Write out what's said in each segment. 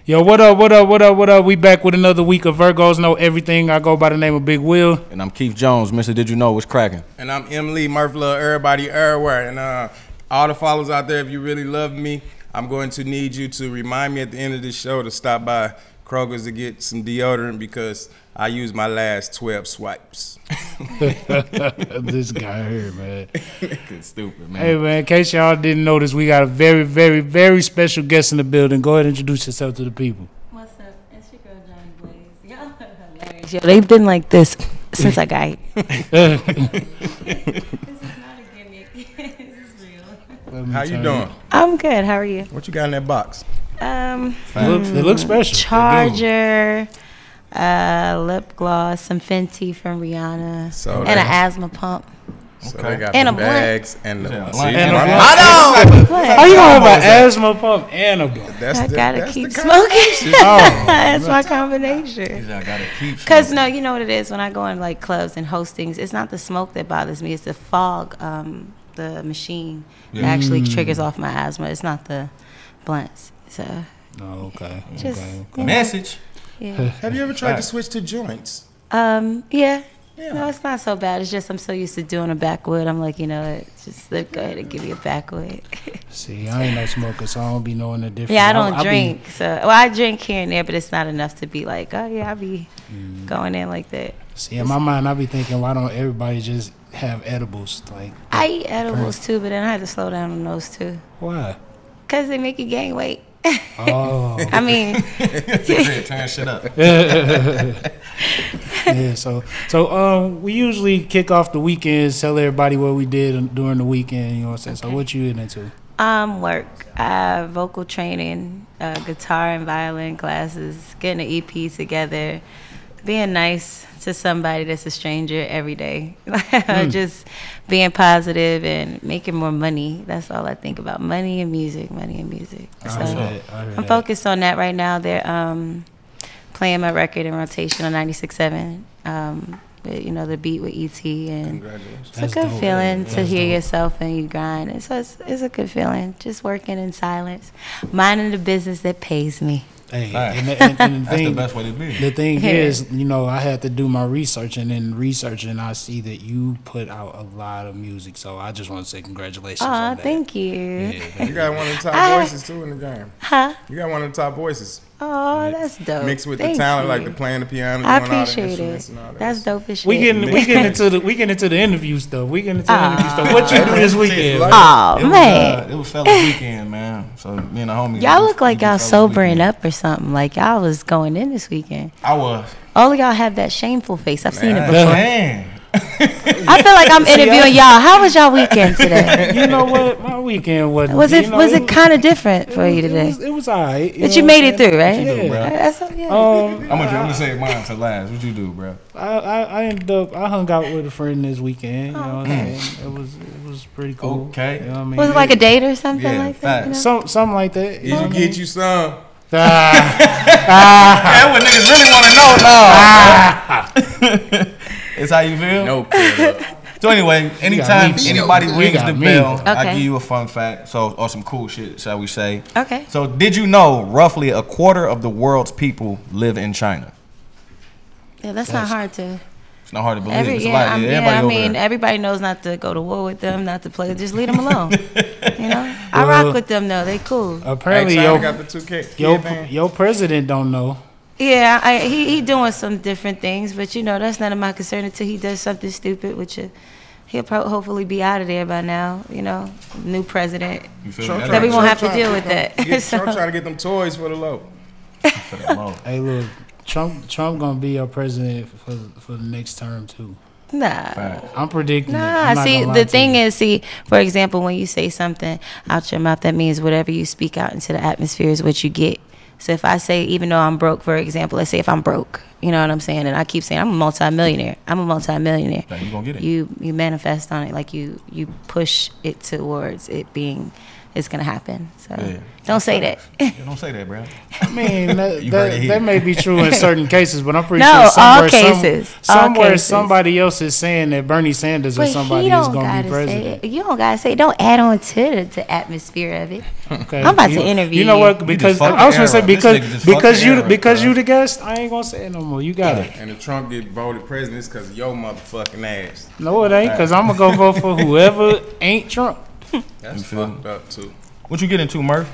Yo, what up, what up, what up, what up? We back with another week of Virgos Know Everything. I go by the name of Big Will. And I'm Keith Jones. Mr. Did You Know What's cracking? And I'm Emily, Murph love everybody, everywhere. And all the followers out there, if you really love me, I'm going to need you to remind me at the end of this show to stop by Kroger's to get some deodorant because I used my last 12 swipes. This guy here, man. It's stupid, man. Hey, man, in case y'all didn't notice, we got a very, very, very special guest in the building. Go ahead and introduce yourself to the people. What's up? It's your girl, Jhonni Blaze. Y'all are hilarious. Yo, they've been like this since I got here. This is not a gimmick. This is real. How you doing? I'm good. How are you? What you got in that box? It looks special. Charger, lip gloss, some Fenty from Rihanna, So and an asthma pump. So they got And the a blunt. bags and the And a I blunt. What? Oh, you don't have an asthma pump and a blunt. I gotta keep the smoking. Oh, That's my combination. I gotta keep. Cause no, you know what it is when I go in like clubs and hostings. It's not the smoke that bothers me. It's the fog. The machine that actually triggers off my asthma. It's not the blunts. So. Oh, okay. Just okay. Message. yeah. Have you ever tried to switch to joints? Yeah. No, it's not so bad. It's just I'm so used to doing a backwood. I'm like, you know, just go ahead and give me a backwood. See, I ain't no smoker, so I don't be knowing the difference. Yeah, I don't drink. I drink here and there, but it's not enough to be like, oh yeah, I be going in like that. See, in my mind, I be thinking, why don't everybody just have edibles? Like, I eat edibles too, but then I had to slow down on those too. why? Cause they make you gain weight. Oh. I mean, Turn shit up. Yeah, so we usually kick off the weekends, tell everybody what we did during the weekend, you know what I'm saying? So what you into? work, vocal training, guitar and violin classes, getting an EP together, being nice to somebody that's a stranger every day. Just being positive and making more money. That's all I think about. Money and music, money and music. So I'm focused on that right now. They're playing my record in rotation on 96.7. You know, the beat with E.T. and it's a good feeling to hear yourself and you grind. And so it's a good feeling, just working in silence, minding the business that pays me. Hey, and the that's the best way to be. The thing is, you know, I had to do my research, and in researching, I see that you put out a lot of music. So I just want to say congratulations on that. Thank you. Yeah, You got one of the top voices too in the game. Huh? You got one of the top voices. Oh, that's dope. Mixed with Thank the talent, you. like the playing the piano, I doing all the appreciate instruments it. and all that. That's dope as shit. we getting into the interview stuff. We getting into the interview stuff. What you do this weekend? Oh man, It was fellas weekend, man. So me and the homies. y'all look like y'all fellas sobering weekend. up or something. Like y'all was going in this weekend. I was. All of y'all have that shameful face. I've seen it before. Man. I feel like I'm interviewing y'all. How was y'all weekend today? You know what? My weekend wasn't. Was it you know, was it kind of different for you today? It was alright. But you made it through, right? What you do, bro? That's, yeah. I'm gonna say mine to last. What you do, bro? I ended up. I hung out with a friend this weekend. You know what I'm saying? It was pretty cool. Okay. You know what I mean? Was it like a date or something Yeah, like that? You know? Something like that. Did you get you some? That's what niggas really want to know now. It's how you feel? No, kid. So anyway, anytime me. anybody You rings got the me. bell, I Okay. give you a fun fact. So or some cool shit, shall we say. Okay. So did you know roughly a quarter of the world's people live in China? Yeah, that's not hard to. It's not hard to believe. It's a lot. Everybody I over mean, there. everybody knows not to go to war with them, not to play. Just leave them alone. You know, I rock with them though. They cool. Apparently, Hey, China got the 2K. your president don't know. Yeah, he doing some different things, but you know that's none of my concern until he does something stupid, which he'll hopefully be out of there by now. You know, new president. You feel Trump me? That we won't have to Trump deal with that. Trump trying to get them toys for the low. Hey, look, Trump gonna be our president for the next term too. Nah. I'm predicting. it. Nah, I'm not see, gonna lie the to thing you. is, for example, when you say something out your mouth, that means whatever you speak out into the atmosphere is what you get. So if I say, even though I'm broke, for example, let's say if I'm broke, you know what I'm saying, and I keep saying I'm a multimillionaire. Now you gonna get it. You manifest on it, like you push it towards it being it's gonna happen. So don't say that. Yeah, don't say that, bro. I mean, that may be true in certain cases, but I'm pretty No, sure all cases. somewhere somebody else is saying that Bernie Sanders or somebody is going to be president. You don't gotta say it. Don't add on to the atmosphere of it. Okay. I'm about to interview you. know what? Because I was gonna say because you the guest, I ain't gonna say it no more. You got it. And if Trump get voted president, it's because of your motherfucking ass. No, it ain't. Because I'm gonna go vote for whoever ain't Trump. That's fucked up too. What you get into, Murph?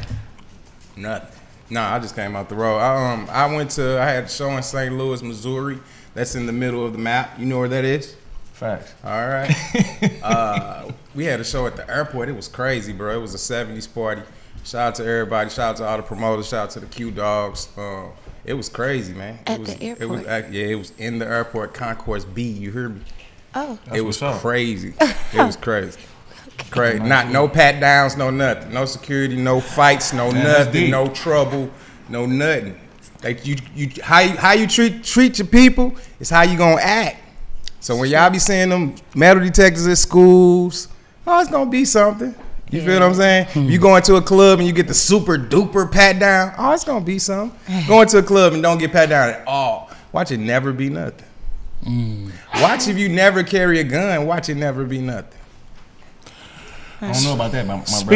Nothing. Nah, I just came out the road. I had a show in St. Louis, Missouri. That's in the middle of the map. You know where that is? Facts. All right. We had a show at the airport. It was crazy, bro. It was a 70s party. Shout out to everybody. Shout out to all the promoters. Shout out to the Q Dogs. It was crazy, man. At the airport? It was in the airport, Concourse B. You hear me? Oh. It was crazy. It was crazy. Crazy. No pat downs, no nothing. No security, no fights, no nothing, no trouble, no nothing. Like how you treat your people is how you gonna act. So when y'all be seeing them metal detectors at schools, it's gonna be something. You feel what I'm saying? You go into a club and you get the super duper pat down, it's gonna be something. Go into a club and don't get pat down at all. Watch it never be nothing. Watch if you never carry a gun, watch it never be nothing. I don't know about that, my brother.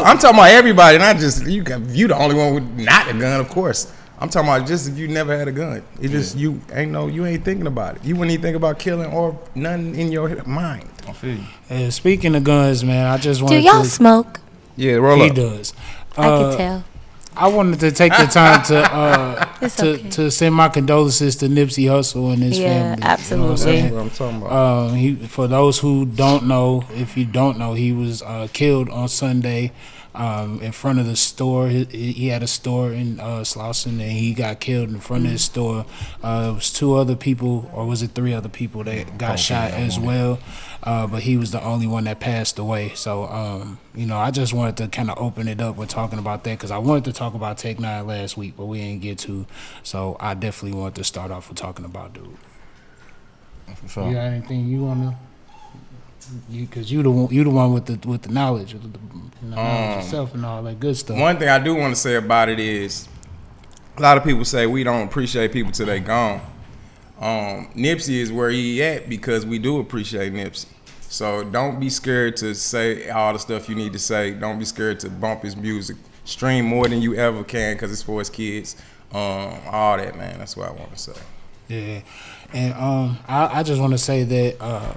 I'm talking about everybody, not just you. You the only one with not a gun, of course. I'm talking about just if you never had a gun. It just you ain't thinking about it. You wouldn't even think about killing or nothing in your mind. I feel you. Speaking of guns, man, I just wanted to. Do y'all smoke? Yeah, roll up. He does. I can tell. I wanted to take the time to send my condolences to Nipsey Hussle and his family. Absolutely. You know what I'm talking about. For those who don't know, if you don't know, he was killed on Sunday in front of the store. He had a store in Slauson, and he got killed in front of his store. It was 2 other people, or was it 3 other people that got shot as well? But he was the only one that passed away. So, I just wanted to kind of open it up with talking about that, because I wanted to talk about Tech 9 last week, but we didn't get to. So I definitely wanted to start off with talking about dude. Sure. You got anything you want to? Because you the one with the knowledge, knowledge yourself and all that good stuff. One thing I do want to say about it is, a lot of people say we don't appreciate people till they gone. Nipsey is where he at because we do appreciate Nipsey. So don't be scared to say all the stuff you need to say. Don't be scared to bump his music. Stream more than you ever can because it's for his kids. All that, man. That's what I want to say. Yeah, and I just want to say that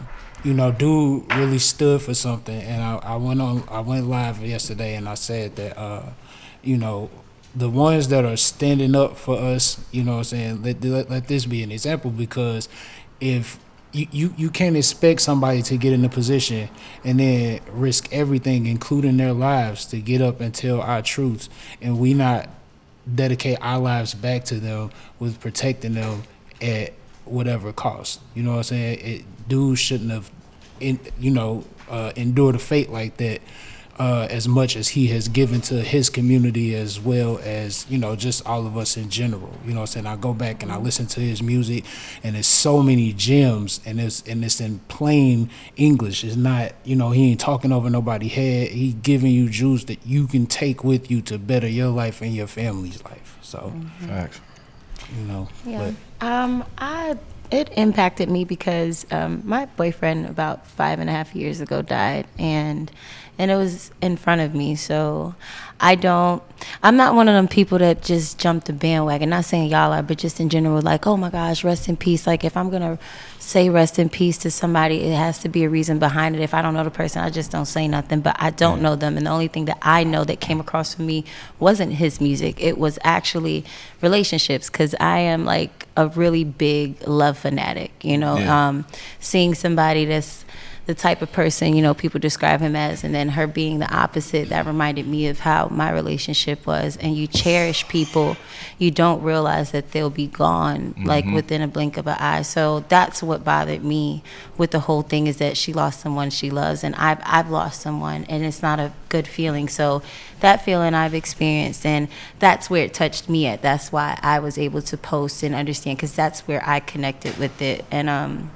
dude really stood for something, and I went live yesterday, and I said that the ones that are standing up for us, you know what I'm saying, let this be an example, because if you can't expect somebody to get in a position and then risk everything, including their lives, to get up and tell our truths, and we not dedicate our lives back to them with protecting them at whatever cost. You know what I'm saying? Dude shouldn't have endured a fate like that as much as he has given to his community, as well as just all of us in general. You know what I'm saying? I go back and I listen to his music, and there's so many gems, and it's in plain English. It's not, he ain't talking over nobody's head. He giving you juice that you can take with you to better your life and your family's life. So facts. It impacted me because my boyfriend about 5.5 years ago died, and it was in front of me. So I'm not one of them people that just jump the bandwagon. Not saying y'all are, but just in general, like, oh my gosh, rest in peace. Like, if I'm gonna say rest in peace to somebody, it has to be a reason behind it. If I don't know the person, I just don't say nothing. But I don't know them, and the only thing that I know that came across for me wasn't his music. It was actually relationships, because I am like a really big love fanatic. Seeing somebody that's the type of person, people describe him as, and then her being the opposite, that reminded me of how my relationship was. And you cherish people, you don't realize that they'll be gone, like within a blink of an eye. So that's what bothered me with the whole thing, is that she lost someone she loves, and I've lost someone, and it's not a good feeling. So that feeling I've experienced, and that's where it touched me at. That's why I was able to post and understand, because that's where I connected with it. And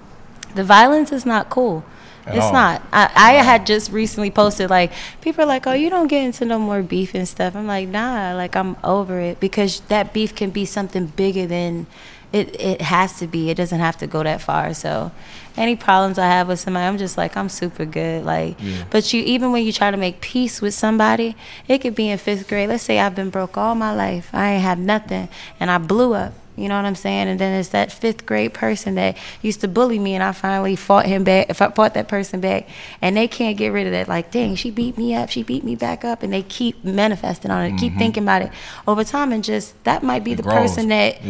The violence is not cool. It's not. I had just recently posted, like, people are like, oh, you don't get into no more beef and stuff. I'm like, nah, like, I'm over it, because that beef can be something bigger than it has to be. It doesn't have to go that far. So any problems I have with somebody, I'm just like, I'm super good. Like, but even when you try to make peace with somebody, it could be in 5th grade. Let's say I've been broke all my life. I ain't have nothing, and I blew up. You know what I'm saying? And then it's that 5th grade person that used to bully me, and I finally fought that person back, and they can't get rid of that. Like, dang, she beat me up, she beat me back up, and they keep manifesting on it, keep thinking about it over time, and just that might be the person that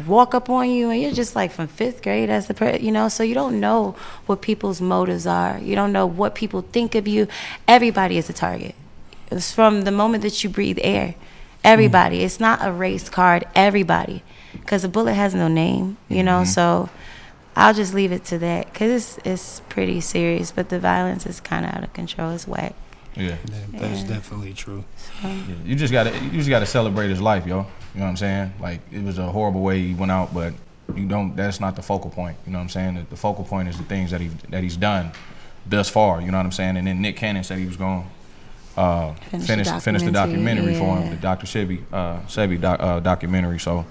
walk up on you, and you're just like, from 5th grade, as the so you don't know what people's motives are. You don't know what people think of you. Everybody is a target. It's from the moment that you breathe air. Everybody. It's not a race card. Everybody. Because a bullet has no name, so I'll just leave it to that, because it's pretty serious, but the violence is kind of out of control. It's whack. Yeah, that's definitely true. So. You just gotta celebrate his life, yo. You know what I'm saying? Like, it was a horrible way he went out, but that's not the focal point. You know what I'm saying? The focal point is the things that he's done thus far. You know what I'm saying? And then Nick Cannon said he was going to finish the documentary for him, the Dr. Sebi documentary. So.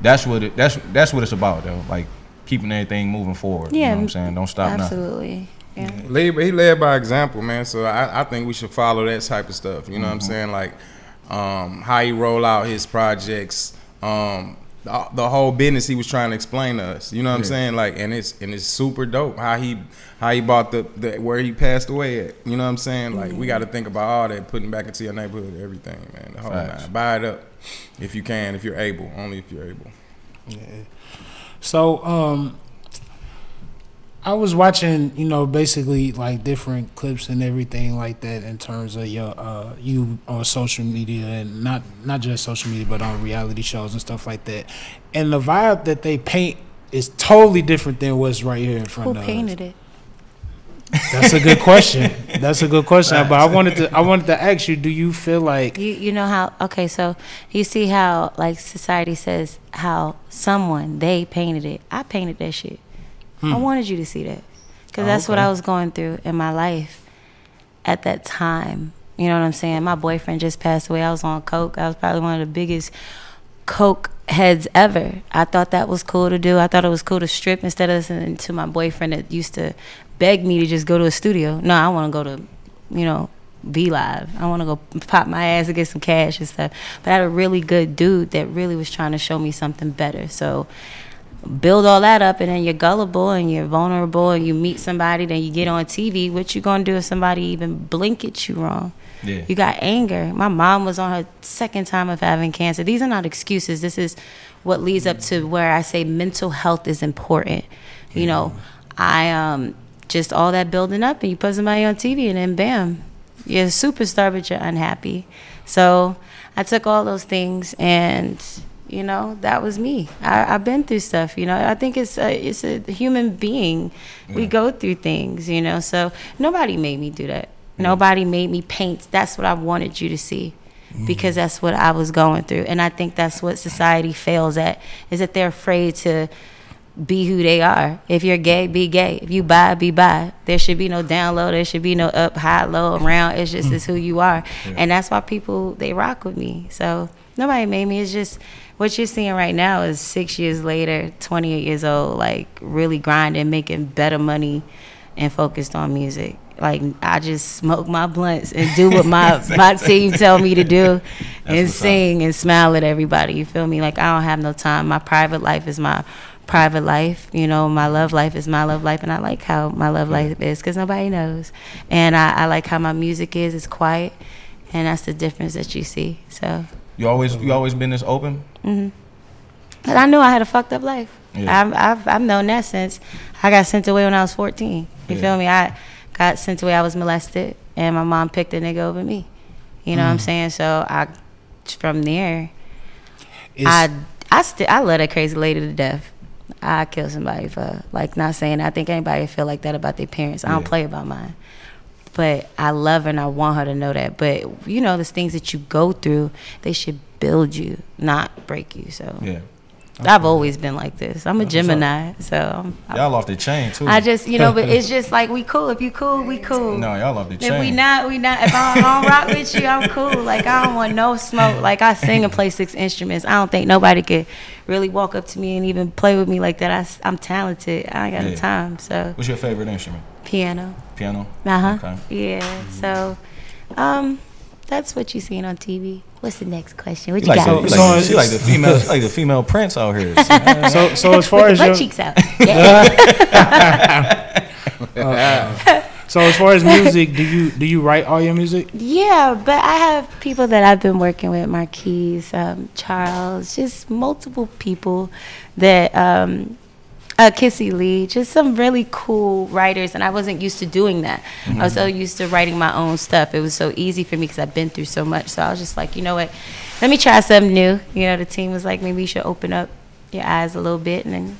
That's what it's about, though. Like, keeping everything moving forward. You know what I'm saying? Don't stop absolutely. nothing. Yeah. He led by example, man. So I think we should follow that type of stuff. You know what I'm saying? Like, how he roll out his projects, the whole business he was trying to explain to us. You know what I'm saying? Like, and it's super dope how he bought the where he passed away at. You know what I'm saying? Like, we got to think about all that, putting back into your neighborhood, everything, man. The whole nine. Buy it up. If you can, if you're able, only if you're able. Yeah. So, I was watching, basically like different clips and everything like that in terms of your you on social media, and not just social media, but on reality shows and stuff like that. And the vibe that they paint is totally different than what's right here in front of us. Who painted it? That's a good question. That's a good question. But I wanted to ask you, do you feel like you know how, okay, so you see how, like, society says how they painted it. I painted that shit. I wanted you to see that, because that's what I was going through in my life at that time. You know what I'm saying? My boyfriend just passed away. I was on coke. I was probably one of the biggest coke heads ever. I thought that was cool to do. I thought it was cool to strip instead of listening to my boyfriend that used to beg me to just go to a studio. No, I want to go to, be live. I want to go pop my ass and get some cash and stuff. But I had a really good dude that really was trying to show me something better. So build all that up, and then you're gullible and you're vulnerable, and you meet somebody, then you get on TV. What you gonna do if somebody even blink at you wrong? Yeah. You got anger. My mom was on her 2nd time of having cancer. These are not excuses. This is what leads up to where I say mental health is important. I just all that building up, and you put somebody on TV, and then bam, you're a superstar, but you're unhappy. So I took all those things, and that was me. I've been through stuff. I think it's a human being. We go through things. So nobody made me do that. Nobody made me paint. That's what I wanted you to see, because that's what I was going through. And I think that's what society fails at, is that they're afraid to be who they are. If you're gay, be gay. If you bi, be bi. There should be no down low. There should be no up, high, low, around. It's just it's who you are. And that's why people, they rock with me. So nobody made me. It's just what you're seeing right now is 6 years later, 28 years old, like really grinding, making better money, and focused on music. Like, I just smoke my blunts and do what my team tell me to do, and sing and smile at everybody. You feel me? Like, I don't have no time. My private life is my private life. My love life is my love life, and I like how my love life is, because nobody knows. And I like how my music is. It's quiet, and that's the difference that you see. So you always been this open? But I knew I had a fucked up life. I've known that since I got sent away when I was 14. You feel me? I got sent away. I was molested, and my mom picked a nigga over me. You know what I'm saying? So from there, I love that crazy lady to death. I kill somebody for, like, not saying I think anybody feel like that about their parents. I don't play about mine. But I love her, and I want her to know that. But, the things that you go through, they should build you, not break you. So I've always been like this. I'm a Gemini, so y'all off the chain too. I just, but it's just like we cool. If you cool, we cool. No, y'all off the chain. If we not. If I don't rock with you, I'm cool. Like I don't want no smoke. Like I sing and play 6 instruments. I don't think nobody could really walk up to me and even play with me like that. I'm talented. I ain't got the time. So. What's your favorite instrument? Piano. Piano. Okay. Yeah. So, that's what you seen on TV. What's the next question? What you got? She like the female Prince out here. So as far as your cheeks out. So as far as music, do you write all your music? Yeah, but I have people that I've been working with, Marquise, Charles, just multiple people that Kissy Lee, just some really cool writers, and I wasn't used to doing that. I was so used to writing my own stuff. It was so easy for me because I've been through so much. So I was just like, you know what, let me try something new. The team was like, maybe you should open up your eyes a little bit, and then,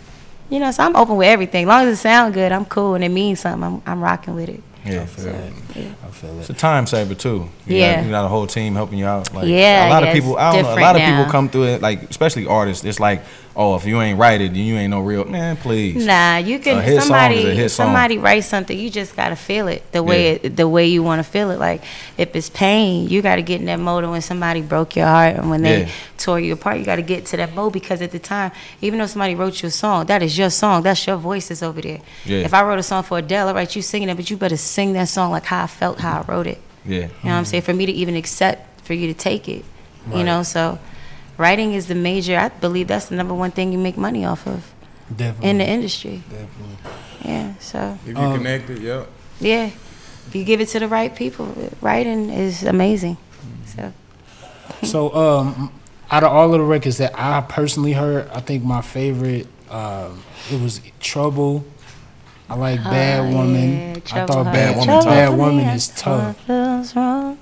so I'm open with everything. As long as it sounds good, I'm cool, and it means something. I'm rocking with it. Yeah, I feel it. It's a time saver too. You got a whole team helping you out. Like, a lot of people. I don't know. A lot of people come through it, like especially artists. It's like, oh, if you ain't write it, then you ain't no real man. Please. Nah, you can. Somebody write something. You just gotta feel it the way you want to feel it. Like if it's pain, you gotta get in that mode. When somebody broke your heart and when they tore you apart, you gotta get to that mode because at the time, even though somebody wrote you a song, that is your song. That's your voice is over there. Yeah. If I wrote a song for Adele, all right, you singing it, but you better sing that song like how I felt, how I wrote it. Yeah. You know what I'm saying? For me to even accept, for you to take it. Right. So writing is the major, I believe that's the #1 thing you make money off of. Definitely. In the industry. Definitely. Yeah, so. If you connected, Yeah. If you give it to the right people, writing is amazing. So out of all of the records that I personally heard, I think my favorite, it was Trouble. I like Bad Woman. I thought Bad Woman is tough. And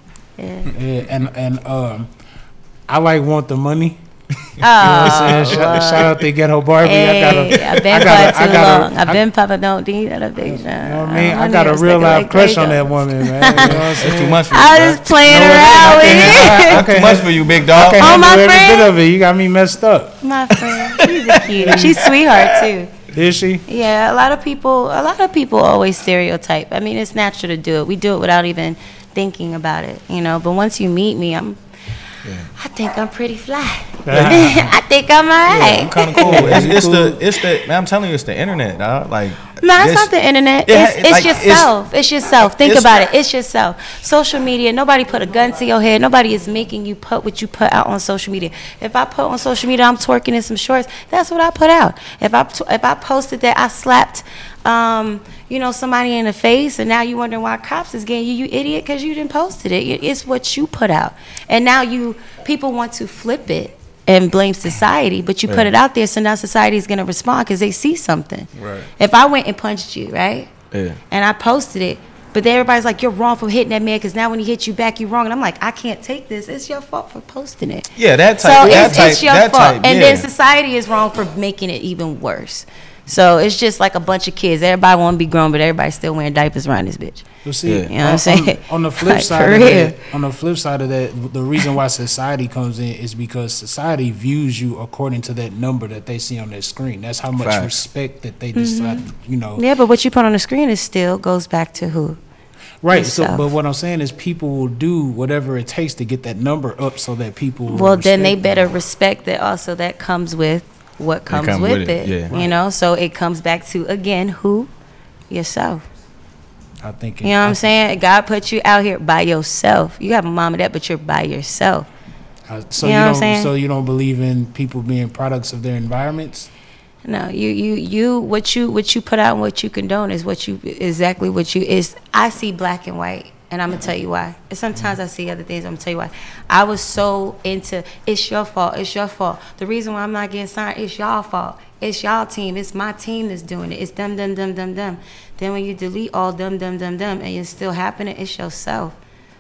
I like Want the Money. You know what I'm saying? Shout out to Ghetto Barbie. I've been quiet too long. I've been Papa Don't Need that big. You know what I mean? I got a real life crush on that woman, man. You know what I'm saying? It's too much for you. I was just playing around with it. Too much for you, big dog. I can't handle every bit of it. You got me messed up. My friend, she's a cutie. She's a sweetheart too. Is she? Yeah, a lot of people always stereotype. I mean, it's natural to do it. We do it without even thinking about it, But once you meet me, I think I'm pretty fly. I think I'm alright. I'm kind of cool. It's the man, I'm telling you, it's the internet, dog. Like, no, it's not the internet. It's yourself. It's yourself. Think about it. It's yourself. Social media. Nobody put a gun to your head. Nobody is making you put what you put out on social media. If I put on social media, I'm twerking in some shorts. That's what I put out. If I posted that I slapped, somebody in the face, and now you wondering why cops is getting you, you idiot, because you didn't posted it. It's what you put out, and now people want to flip it and blame society, but you put it out there, so now society is going to respond because they see something. Right. If I went and punched you, right, and I posted it, but then everybody's like, you're wrong for hitting that man because now when he hits you back, you're wrong, and I'm like, I can't take this. It's your fault for posting it. Yeah, that type. So it's your fault, and then society is wrong for making it even worse. So it's just like a bunch of kids. Everybody want to be grown, but everybody's still wearing diapers around this bitch. You see, you know what I'm saying? On the flip side of that, the reason why society comes in is because society views you according to that number that they see on their screen. That's how much respect that they decide, Yeah, but what you put on the screen is still goes back to who? Right. So, but what I'm saying is, people will do whatever it takes to get that number up so that people. Well, then they better respect that. Also, that comes with what comes with it. Yeah. So it comes back to, again, who? Yourself. I think. You know what I'm saying? God put you out here by yourself. You have a mom and dad, but you're by yourself. So you know what I'm saying? So you don't believe in people being products of their environments? No, what you put out and what you condone is exactly what you is. I see black and white. And I'm going to tell you why. And sometimes I see other things. I'm going to tell you why. I was so into, it's your fault. It's your fault. The reason why I'm not getting signed, it's y'all fault. It's y'all team. It's my team that's doing it. It's them. Then when you delete all them, and it's still happening, it's yourself.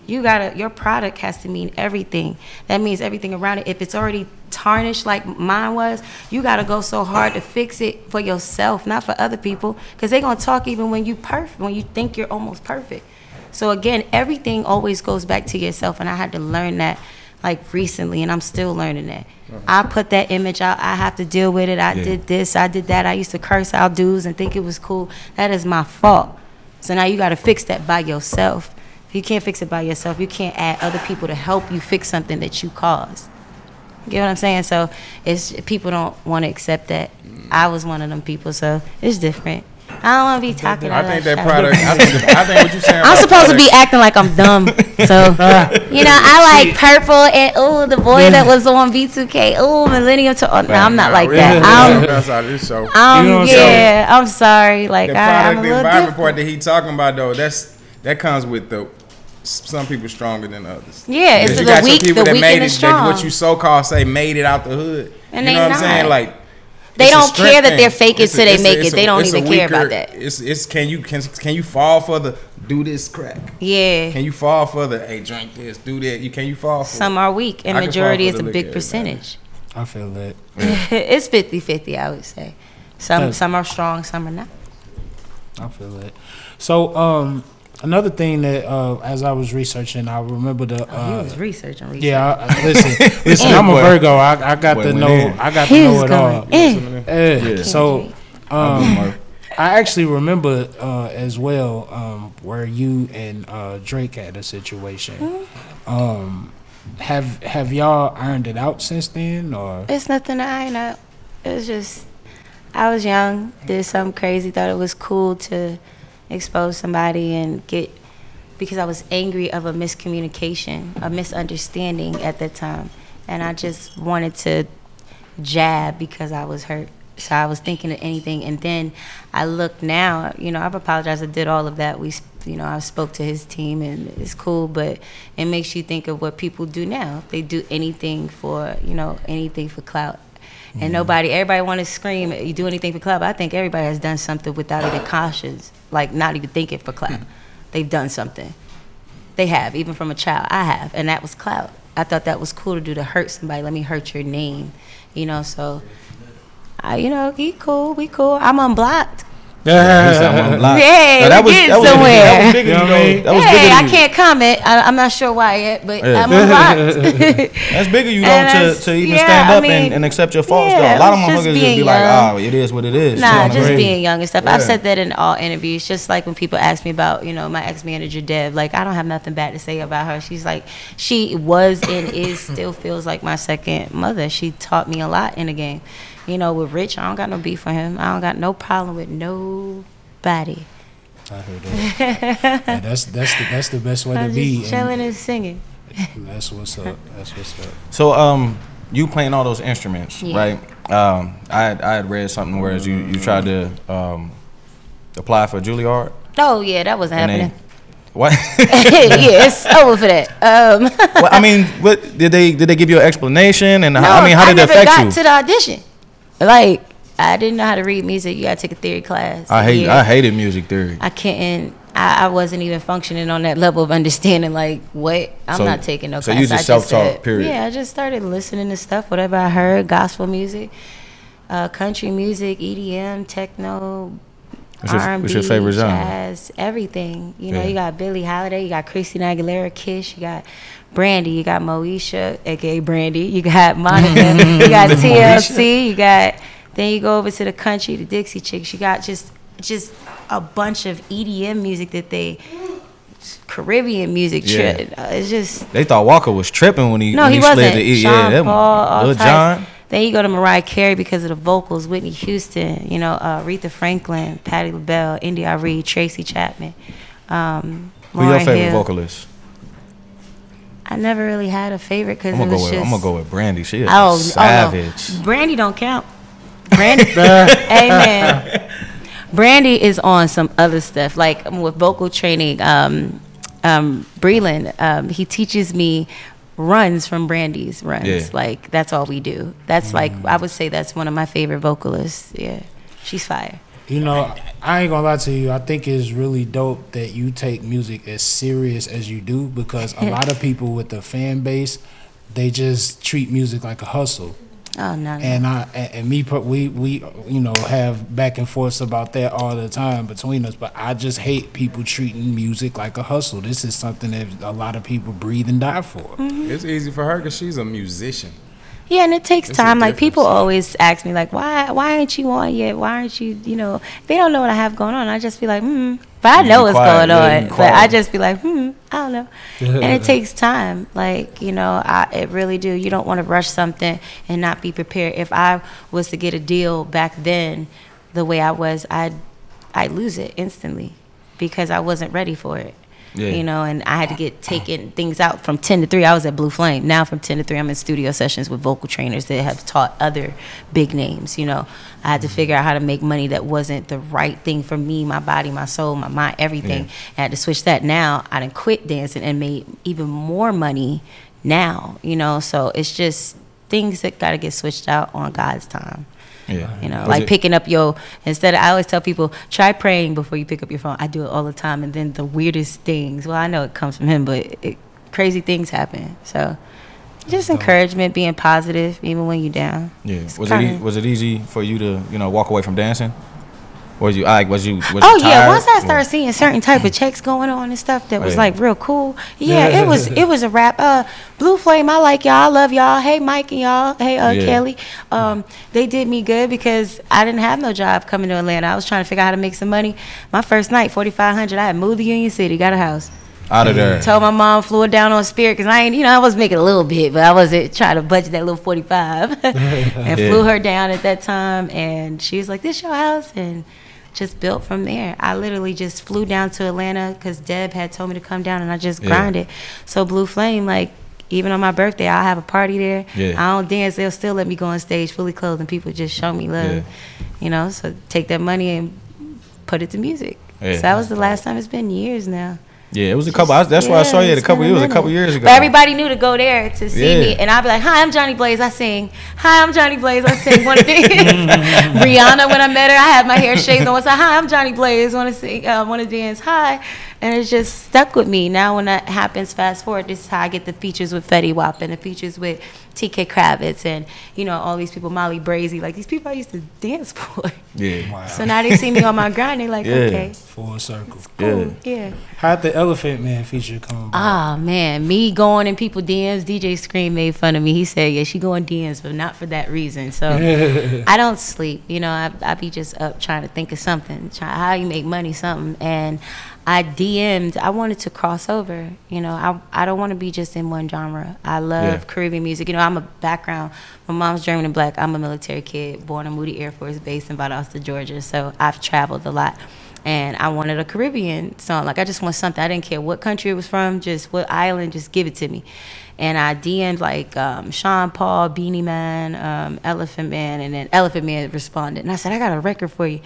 Your product has to mean everything. That means everything around it. If it's already tarnished like mine was, you got to go so hard to fix it for yourself, not for other people. Because they're going to talk even when you think you're almost perfect. So again, everything always goes back to yourself, and I had to learn that. like recently, and I'm still learning that. I put that image out. I have to deal with it. I did this. I did that. I used to curse out dudes and think it was cool. That is my fault. So now you got to fix that by yourself. If you can't fix it by yourself, you can't add other people to help you fix something that you caused. You get what I'm saying? So people don't want to accept that. I was one of them people, so it's different. I don't want to be talking. I think that product. I think what you're saying. I'm supposed to be acting like I'm dumb, so I like purple and the boy that was on B2K. Millennium. No, I'm not like that. I'm sorry. Like I'm a the little environment part that he talking about though, that comes with some people stronger than others. Yeah, it's the weak, the weak and the strong. What you so-called say made it out the hood. And you know what I'm saying? Like. They don't care that they're fake it till they make it. They don't even care about that. It's can you fall for the do this crack? Yeah. Can you fall for the hey drink this do that? Can you fall for? Some are weak, and majority is a big percentage. I feel that. It's 50-50, I would say. Some are strong, some are not. I feel that. So another thing that as I was researching, I remember he was researching. Yeah, listen. I'm a Virgo. I got to know. I got to know it all. Yeah. So I actually remember as well where you and Drake had a situation. Have y'all ironed it out since then, or? It's nothing to iron out. It's just I was young, did something crazy, thought it was cool to expose somebody and because I was angry of a miscommunication, a misunderstanding at that time, and I just wanted to jab because I was hurt. So I was thinking of anything, and then I look now, I've apologized. I did all of that. I spoke to his team, and it's cool, but it makes you think of what people do now. They do anything for, anything for clout. And everybody want to scream, you do anything for clout, but I think everybody has done something without even conscience, like not even thinking for clout. They've done something. They have, even from a child. I have, and that was clout. I thought that was cool to do, to hurt somebody. Let me hurt your name, so... he cool, we cool. I'm unblocked. Yeah, we get somewhere. Hey, I can't comment. I'm not sure why yet, but I'm unblocked. That's bigger you to even stand up and accept your faults. Though. A lot of motherfuckers just be like, it is what it is. Nah, just being young and stuff. I've said that in all interviews. Just like when people ask me about, my ex-manager Deb, like I don't have nothing bad to say about her. She's like, she was and is still feels like my second mother. She taught me a lot in the game. With Rich, I don't got no beef for him. I don't got no problem with nobody. I heard that. Yeah, that's the best way to be. Just chilling and singing. That's what's up. So you playing all those instruments, right? I had read something where you tried to apply for Juilliard. Oh yeah, that wasn't happening. What? Yes, over for that. Well, I mean, what did they give you an explanation? And how did it affect you? I never got to the audition. Like, I didn't know how to read music. You gotta take a theory class. I hated music theory. I couldn't. I wasn't even functioning on that level of understanding. Like, what? I'm not taking no class. So you just self-taught, period. Yeah, I just started listening to stuff, whatever I heard, gospel music, country music, EDM, techno, R&B, what's your favorite genre? Jazz, everything. You got Billie Holiday, you got Christina Aguilera, Kish, you got Brandy, you got Moesha, aka Brandy, you got Monica, you got TLC, then you go over to the country, the Dixie Chicks, you got just a bunch of EDM music Caribbean music. It's just they thought Walker was tripping when he wasn't. Slid the Sean Paul, Lil Jon. Then you go to Mariah Carey because of the vocals, Whitney Houston, Aretha Franklin, Patti LaBelle, India Arie, Tracy Chapman. Who your favorite vocalist? I never really had a favorite because I'm gonna go with Brandy. She is savage. No. Brandy don't count. Brandy, amen. Brandy is on some other stuff, like with vocal training. Breland, he teaches me runs from Brandy's runs. Yeah. Like that's all we do. That's like I would say that's one of my favorite vocalists. Yeah, she's fire. I ain't gonna lie to you. I think it's really dope that you take music as serious as you do, because a lot of people with the fan base, they just treat music like a hustle. Oh no. And we you know have back and forth about that all the time between us. But I just hate people treating music like a hustle. This is something that a lot of people breathe and die for. It's easy for her because she's a musician. Yeah, and it takes It's a time. Like difference. people always ask me, like, why aren't you on yet? Why aren't you? You know, they don't know what I have going on. I just be like, But I know what's quiet, going yeah, on. be But quiet. I just be like, I don't know. And it takes time. Like, you know, it really do. You don't want to rush something and not be prepared. If I was to get a deal back then, the way I was, I'd lose it instantly because I wasn't ready for it. Yeah. You know, and I had to get taken things out from 10 to 3. I was at Blue Flame. Now from 10 to 3, I'm in studio sessions with vocal trainers that have taught other big names. You know, I had to figure out how to make money that wasn't the right thing for me, my body, my soul, my mind, everything. Yeah. I had to switch that. Now I done quit dancing and made even more money now, you know. So it's just things that got to get switched out on God's time. Yeah. You know, Was like it- picking up I always tell people, try praying before you pick up your phone. I do it all the time. And then the weirdest things, well, I know it comes from him, but crazy things happen. So just encouragement, being positive, even when you're down. Yeah. It's Was kinda- was it easy for you to, you know, walk away from dancing? Was you was you Oh tired? yeah, once I Or- started seeing certain type of checks going on and stuff that was yeah. like real cool. Yeah, it was a wrap. Blue Flame, I like y'all. I love y'all. Hey Mike and y'all. Hey Yeah. Kelly. They did me good because I didn't have no job coming to Atlanta. I was trying to figure out how to make some money. My first night, 4,500. I had moved to Union City, got a house. out of there. Told my mom, flew her down on Spirit because I was making a little bit, but I wasn't trying to budget that little 45. And flew her down at that time, and she was like, "This your house?" And just built from there. I literally just flew down to Atlanta because Deb had told me to come down, and I just grinded. So Blue Flame, like, even on my birthday, I'll have a party there. Yeah. I don't dance. They'll still let me go on stage fully clothed, and people just show me love. Yeah. You know, so take that money and put it to music. Yeah. So that was the last time. It's been years now. Yeah, it was a couple. That's why I saw you at a couple. It was a couple years ago. But everybody knew to go there to see Yeah. me, and I'd be like, "Hi, I'm Jhonni Blaze. I sing. Hi, I'm Jhonni Blaze. I sing." One of these. Rihanna, when I met her, I had my hair shaved on. I said, "Hi, I'm Jhonni Blaze. Want to sing? Want to dance? Hi." And it's just stuck with me. Now when that happens, fast forward, this is how I get the features with Fetty Wap and the features with TK Kravitz and, you know, all these people, Molly Brazy, like these people I used to dance for. Yeah. Wow. So now they see me on my grind, they like, Yeah. okay, Full circle. cool, yeah. How'd the Elephant Man feature come about? Ah, man, me going in people DMs, DJ Scream made fun of me. He said, yeah, she going DMs, but not for that reason. So I don't sleep. You know, I be just up trying to think of something, how you make money, something. And I DM'd, I wanted to cross over. You know, I don't want to be just in one genre. I love Caribbean music. You know, I'm a background. My mom's German and black. I'm a military kid, born in Moody Air Force Base in Valdosta, Georgia. So I've traveled a lot. And I wanted a Caribbean song. Like, I just want something. I didn't care what country it was from, just what island, just give it to me. And I DM'd like Sean Paul, Beanie Man, Elephant Man, and then Elephant Man responded. And I said, I got a record for you.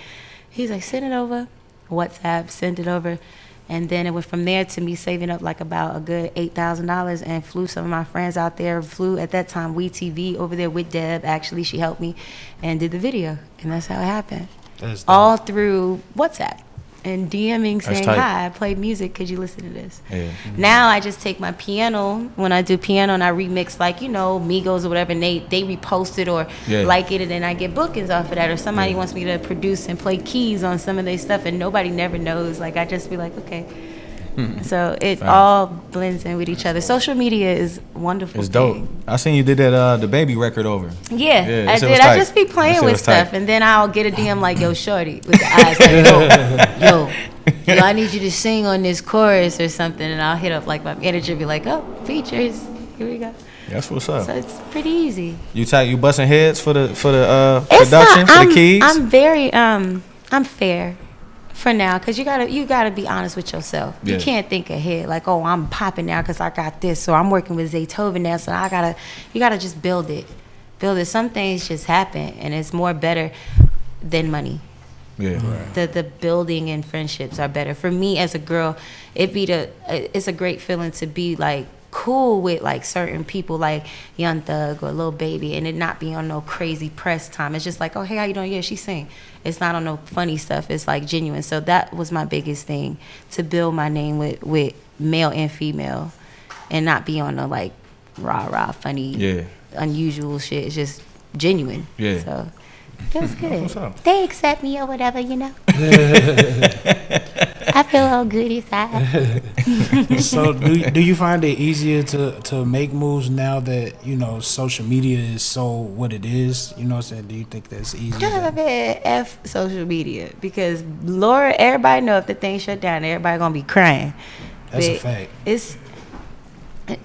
He's like, send it over. WhatsApp, send it over. And then it went from there to me saving up like about a good $8,000 and flew some of my friends out there. Flew at that time WeTV over there with Deb. Actually, she helped me and did the video. And that's how it happened. That's dope. All through WhatsApp and DMing saying, tight. hi, I played music. Could you listen to this? Yeah. Now I just take my piano, when I do piano and I remix, like, you know, Migos or whatever, and they repost it or like it, and then I get bookings off of that. Or somebody wants me to produce and play keys on some of their stuff, and nobody never knows. Like, I just be like, okay. So it all blends in with each other. Social media is wonderful. It's dope. I seen you did that the baby record over. Yeah, Yeah, I that shit did. was I tight. just be That playing shit with was tight. stuff, and then I'll get a DM like, yo, shorty, with the eyes like, yo, I need you to sing on this chorus or something, and I'll hit up like my manager and be like, oh, features, here we go. That's what's up. So it's pretty easy. You busting heads for the It's production, not, for the keys. I'm very I'm fair for now, because you gotta be honest with yourself. Yeah. You can't think ahead like, oh, I'm popping now because I got this, or I'm working with Zaytoven now, so you gotta just build it. Some things just happen, and it's more better than money. Yeah. The building and friendships are better for me as a girl. It's a great feeling to be like cool with like certain people like Young Thug or Lil Baby, and it not be on no crazy press time. It's just like, oh, hey, how you doing? Yeah, she sing. It's not on no funny stuff. It's like genuine. So that was my biggest thing, to build my name with male and female, and not be on no like rah funny unusual shit. It's just genuine. Yeah. So it feels good. What's up? They accept me or whatever, you know. I feel all good inside. So do you find it easier to make moves now that, you know, social media is so what it is? You know what I'm saying? Do you think that's easier? F social media, because Lord, everybody know if the thing shut down, everybody gonna be crying. That's but a fact. It's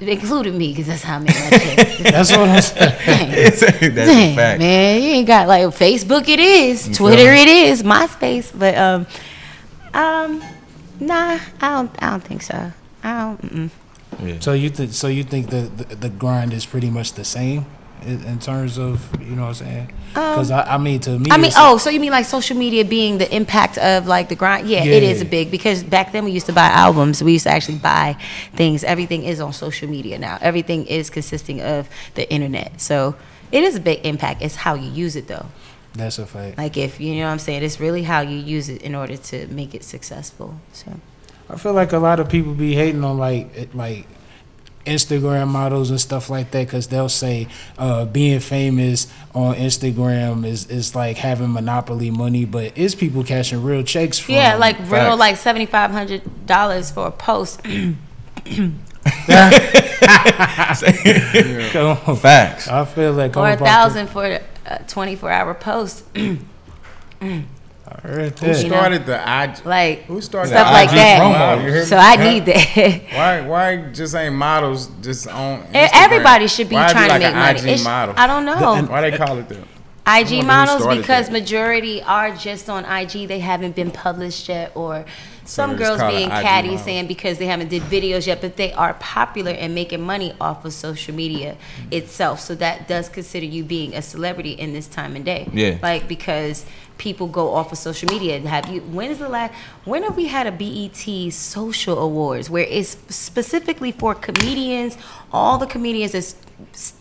including me, because that's how I make my check. That's what I'm saying. That's a fact. Man, you ain't got like Facebook. It is Twitter. It is MySpace. But nah, I don't think so. I don't. Yeah. So you think the grind is pretty much the same in terms of, you know what I'm saying? Because I mean, to me, so you mean like social media being the impact of like the grind? Yeah, it is a big, because back then we used to buy albums. We used to actually buy things. Everything is on social media now. Everything is consisting of the internet. So it is a big impact. It's how you use it though. That's a fact. Like, if you know what I'm saying, it's really how you use it in order to make it successful. So I feel like a lot of people be hating on like Instagram models and stuff like that, because they'll say being famous on Instagram is like having monopoly money, but it's people cashing real checks from. yeah, like Facts. real, like $7,500 for a post. Come on. Facts. I feel like Or I'm $1,000 for a 24-hour post. I heard Who that. started the IG? Like Who started stuff the like IG that. promo? You hear me? So I need that. Why just ain't models just on Instagram? Everybody should be Why it trying like to make an money. IG It's- model? I don't know. Why they call it that? IG who models, started because that. majority are just on IG. They haven't been published yet, or some it's girls called being an IG catty model. saying because they haven't did videos yet, but they are popular and making money off of social media itself. So that does consider you being a celebrity in this time and day. Yeah. Like, because people go off of social media. When have we had a BET social awards where it's specifically for comedians? All the comedians is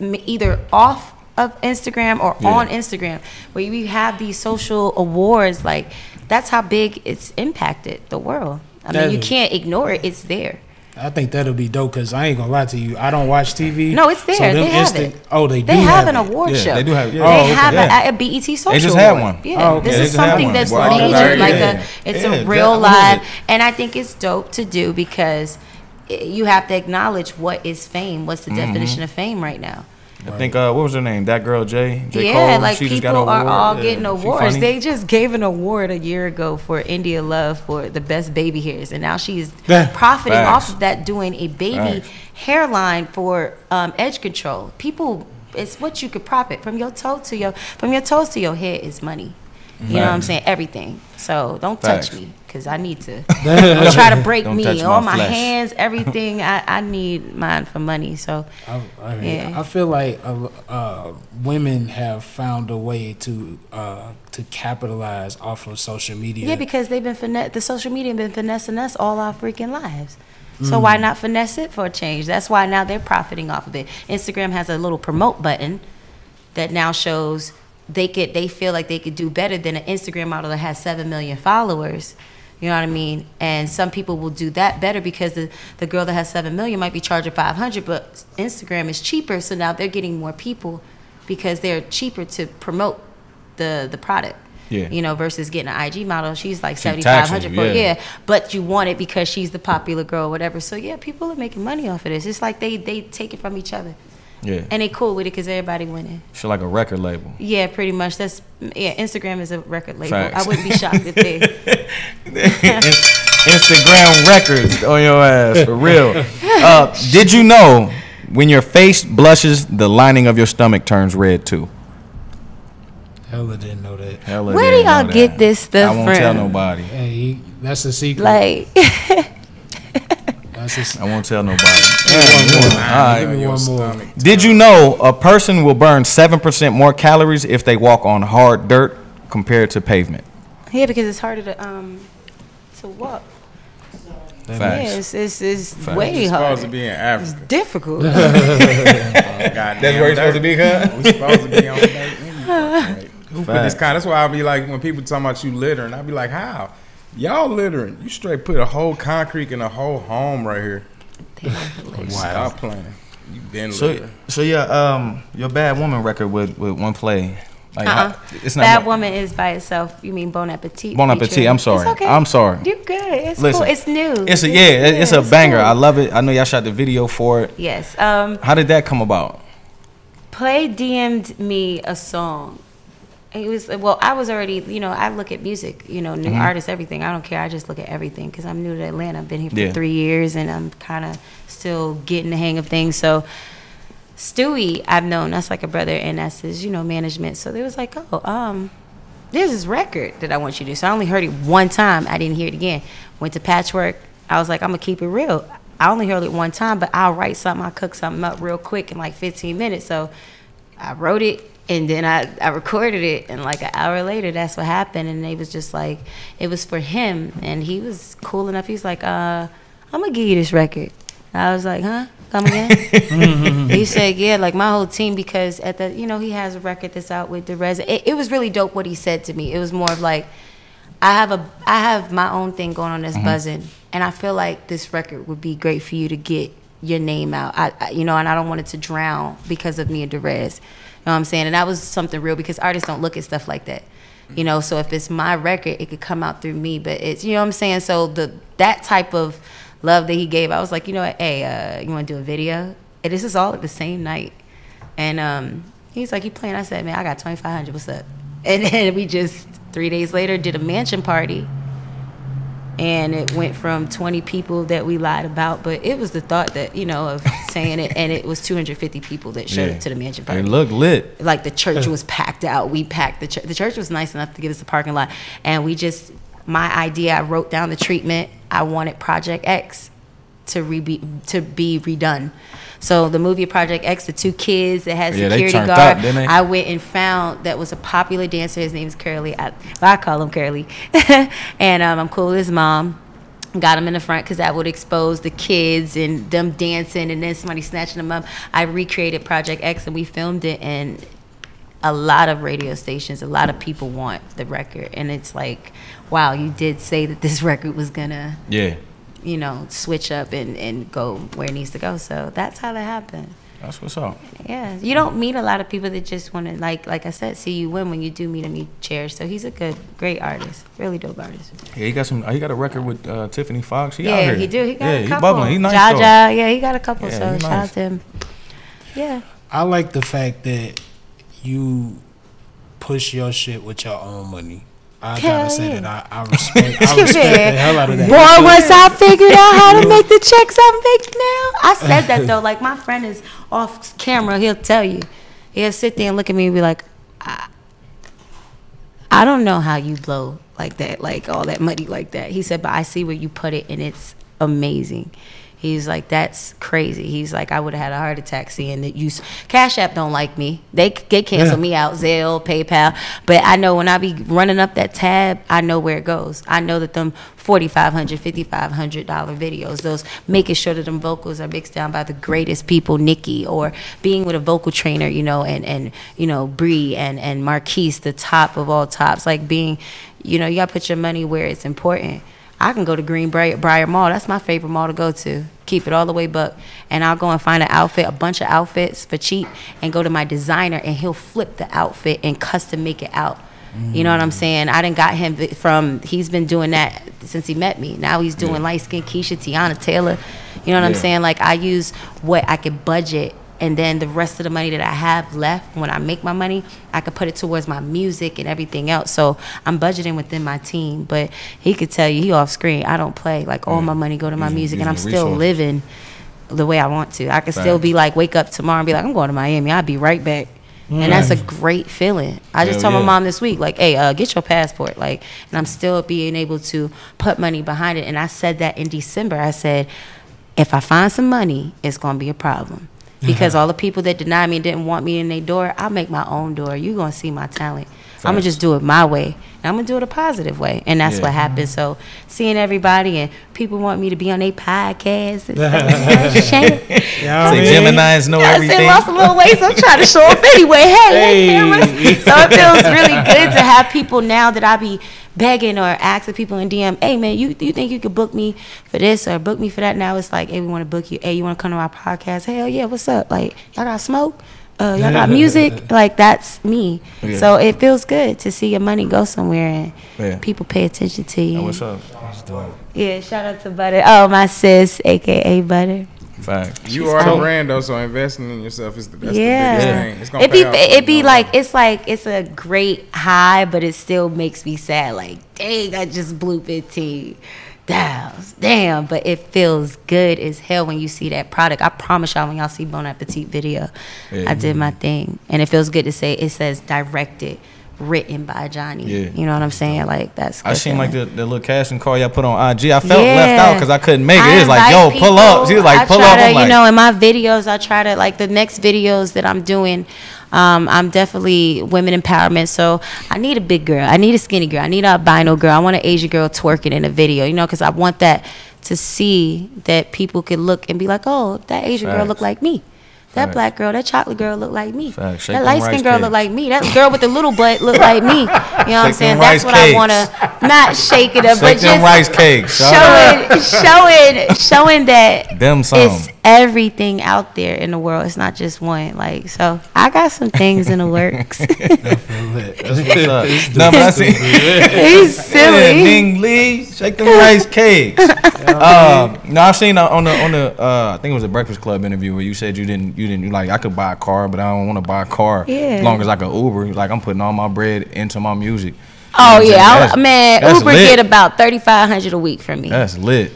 either off of Instagram or on Instagram, where we have these social awards. Like, that's how big it's impacted the world. I mean, you can't ignore it. It's there. I think that'll be dope, because I ain't gonna lie to you, I don't watch TV. No, it's there. They have it. Oh, they do They have an it. award show. They do have. They Yeah. have a BET social They just had award. one. Yeah, Oh, okay. this They is just had something one. that's Wow. major. Like Yeah. it's Yeah. a real What was live, it? and I think it's dope to do, because you have to acknowledge what is fame. What's the definition of fame right now? I think what was her name? That girl J Yeah, Cole. like She just got people an are award. all Yeah. getting She awards. funny. They just gave an award a year ago for India Love for the best baby hairs, and now she's Yeah. profiting Facts. off of that, doing a baby Facts. hairline for edge control. People, it's what you could profit from your toes to your head is money. You know what I'm saying? Everything. So don't touch Facts. me, because I need to. Don't try to break Don't me. touch All my my flesh. hands, everything. I need mine for money. So yeah. I feel like women have found a way to capitalize off of social media. Yeah, because they've been the social media been finessing us all our freaking lives. So why not finesse it for a change? That's why now they're profiting off of it. Instagram has a little promote button that now shows they feel like they could do better than an Instagram model that has 7 million followers. You know what I mean? And some people will do that better, because the girl that has 7 million might be charging 500, but Instagram is cheaper. So now they're getting more people because they're cheaper to promote the product. Yeah. You know, versus getting an IG model. She's like She 7,500 taxing, for yeah. but you want it because she's the popular girl or whatever. So yeah, people are making money off of this. It's like they take it from each other. Yeah. And they cool with it because everybody winning. She's like a record label. Yeah, pretty much. Instagram is a record label. Facts. I wouldn't be shocked if they. Instagram records on your ass, for real. Did you know when your face blushes, the lining of your stomach turns red too? Hella didn't know that. Hella Where do didn't y'all know get that. this stuff I won't from? tell nobody. Hey, that's a secret. Like, That's a secret. I won't tell nobody. Give me Your one more. stomach. Did you know a person will burn 7% more calories if they walk on hard dirt compared to pavement? yeah, because it's harder to walk. Facts. Yeah, it's way You're supposed to harder. be in Africa. Difficult. That's where you're supposed to be, huh? We supposed to be on dirt anyway. Who put this kind? That's why I be like, when people talking about you littering, I be like, how? Y'all littering? You straight put a whole concrete in a whole home right here. Stop playing. You been so yeah, your Bad Woman record with One Play. Like, it's not Bad Woman is by itself. You mean Bon Appetit? Bon Appetit. I'm sorry. It's okay. I'm sorry. You're good. It's cool. It's new. It's a banger. Cool. I love it. I know y'all shot the video for it. Yes. How did that come about? Play DM'd me a song. It was, well, I was already, you know, I look at music, you know, new artists, everything. I don't care. I just look at everything because I'm new to Atlanta. I've been here for 3 years and I'm kind of still getting the hang of things. So Stewie, I've known, that's like a brother, and that's his, you know, management. So they was like, oh, there's this record that I want you to do. So I only heard it one time. I didn't hear it again. Went to Patchwork. I was like, I'm going to keep it real. I only heard it one time, but I'll write something. I'll cook something up real quick in like 15 minutes. So I wrote it. And then I recorded it, and like an hour later, that's what happened. And they was just like, it was for him, and he was cool enough. He's like, I'm gonna give you this record. I was like, huh? Come again? He said, yeah, like my whole team, because at the, you know, he has a record that's out with Derez. It was really dope what he said to me. It was more of like, I have my own thing going on that's buzzing, and I feel like this record would be great for you to get your name out. You know, and I don't want it to drown because of me and Derez. You know what I'm saying? And that was something real, because artists don't look at stuff like that. You know, so if it's my record, it could come out through me, but it's, you know what I'm saying? So that type of love that he gave, I was like, you know what, hey, you want to do a video? And this is all at the same night. And he's like, you playing? I said, man, I got 2,500, what's up? And then we just, 3 days later, did a mansion party. And it went from 20 people that we lied about, but it was the thought that, you know, of saying it, and it was 250 people that showed up to the mansion party. It looked lit. Like the church was packed out. We packed the church. The church was nice enough to give us a parking lot, and we just, my idea, I wrote down the treatment. I wanted Project X to be redone. So the movie Project X, the 2 kids that had security guard, up, didn't they? I went and found that was a popular dancer. His name is Curly. I call him Curly. And I'm cool with his mom. Got him in the front because that would expose the kids and them dancing and then somebody snatching them up. I recreated Project X and we filmed it, and a lot of radio stations, a lot of people want the record. And it's like, wow, you did say that this record was gonna you know, switch up and go where it needs to go. So that's how that happened. That's what's up. Yeah, you don't meet a lot of people that just want to, like I said, see you win. When you do meet him, you cherish. So he's a great artist, really dope artist. Yeah, he got a record with Tiffany Fox. He yeah, out here. He do. He got a couple. He bubbling. He nice. Jaja, yeah, he got a couple. Yeah, so shout nice. out to him. Yeah. I like the fact that you push your shit with your own money. I gotta say that I respect the hell out of that. Boy, once I figured out how to make the checks I make now, I said that though. Like my friend is off camera, he'll tell you. He'll sit there and look at me and be like, I don't know how you blow like that, like all that money like that. He said, but I see where you put it and it's amazing. He's like, that's crazy. He's like, I would have had a heart attack seeing that you. Cash App don't like me. They cancel me out. Zelle, PayPal. But I know when I be running up that tab, I know where it goes. I know that them $4,500, $5,500 videos, those making sure that them vocals are mixed down by the greatest people, Nikki, or being with a vocal trainer, you know, and you know, Bree and Marquise, the top of all tops. Like being, you know, you got to put your money where it's important. I can go to Greenbrier Mall. That's my favorite mall to go to. Keep it all the way buck. And I'll go and find an outfit, a bunch of outfits for cheap, and go to my designer, and he'll flip the outfit and custom make it out. You know what I'm saying? I done got him he's been doing that since he met me. Now he's doing light skin Keisha, Tiana Taylor. You know what I'm saying? Like I use what I could budget, and then the rest of the money that I have left, when I make my money, I could put it towards my music and everything else. So I'm budgeting within my team. But he could tell you, he off screen, I don't play. Like all my money go to my music, and I'm still living the way I want to. I could still be like, wake up tomorrow and be like, I'm going to Miami. I'll be right back. And that's a great feeling. I just told my mom this week, like, hey, get your passport. Like, and I'm still being able to put money behind it. And I said that in December. I said, if I find some money, it's going to be a problem. Because all the people that denied me and didn't want me in their door, I'll make my own door. You're going to see my talent. I'm gonna just do it my way. And I'm gonna do it a positive way, and that's what happened. So seeing everybody and people want me to be on their podcast and stuff. Geminis know everything. I lost a little weight, so I'm trying to show up anyway. Hey, cameras. So it feels really good to have people now that I be begging or asking people in DM, hey man, you think you could book me for this or book me for that? Now it's like, hey, we want to book you. Hey, you want to come to our podcast? Hell yeah, what's up? Like, y'all got smoke? Y'all got music? Like, that's me. Yeah. So it feels good to see your money go somewhere and people pay attention to you. What's up? Yeah, shout out to Butter. Oh, my sis, aka Butter. Fact. You are the brand though, so investing in yourself is the biggest thing. It's gonna it's a great high, but it still makes me sad. Like, dang, I just blew 15. Damn, but it feels good as hell when you see that product. I promise y'all, when y'all see Bon Appetit video, I did my thing, and it feels good to say it says directed, written by Jhonni. You know what I'm saying? Like, that's good. I seen like the little casting call y'all put on IG. I felt left out because I couldn't make it. It was like, yo, pull up. She was like, pull up. I'm like, in my videos, I try to, like, the next videos that I'm doing, I'm definitely women empowerment. So I need a big girl. I need a skinny girl. I need a albino girl. I want an Asian girl twerking in a video, because I want that to see that people could look and be like, oh, that Asian girl look like me. That black girl, that chocolate girl look like me. That light skin girl look like me. That girl with the little butt look like me. You know what I'm saying? That's what I want to, not shake it up, but just rice cakes. showing that it's everything out there in the world. It's not just one. Like, so I got some things in the works. He's silly. Ming Lee, shake them rice cakes. No, I've seen on the I think it was a Breakfast Club interview where you said you didn't like, I could buy a car, but I don't want to buy a car as long as I can Uber. Like, I'm putting all my bread into my music. Oh yeah, Uber get about $3,500 a week from me. That's lit.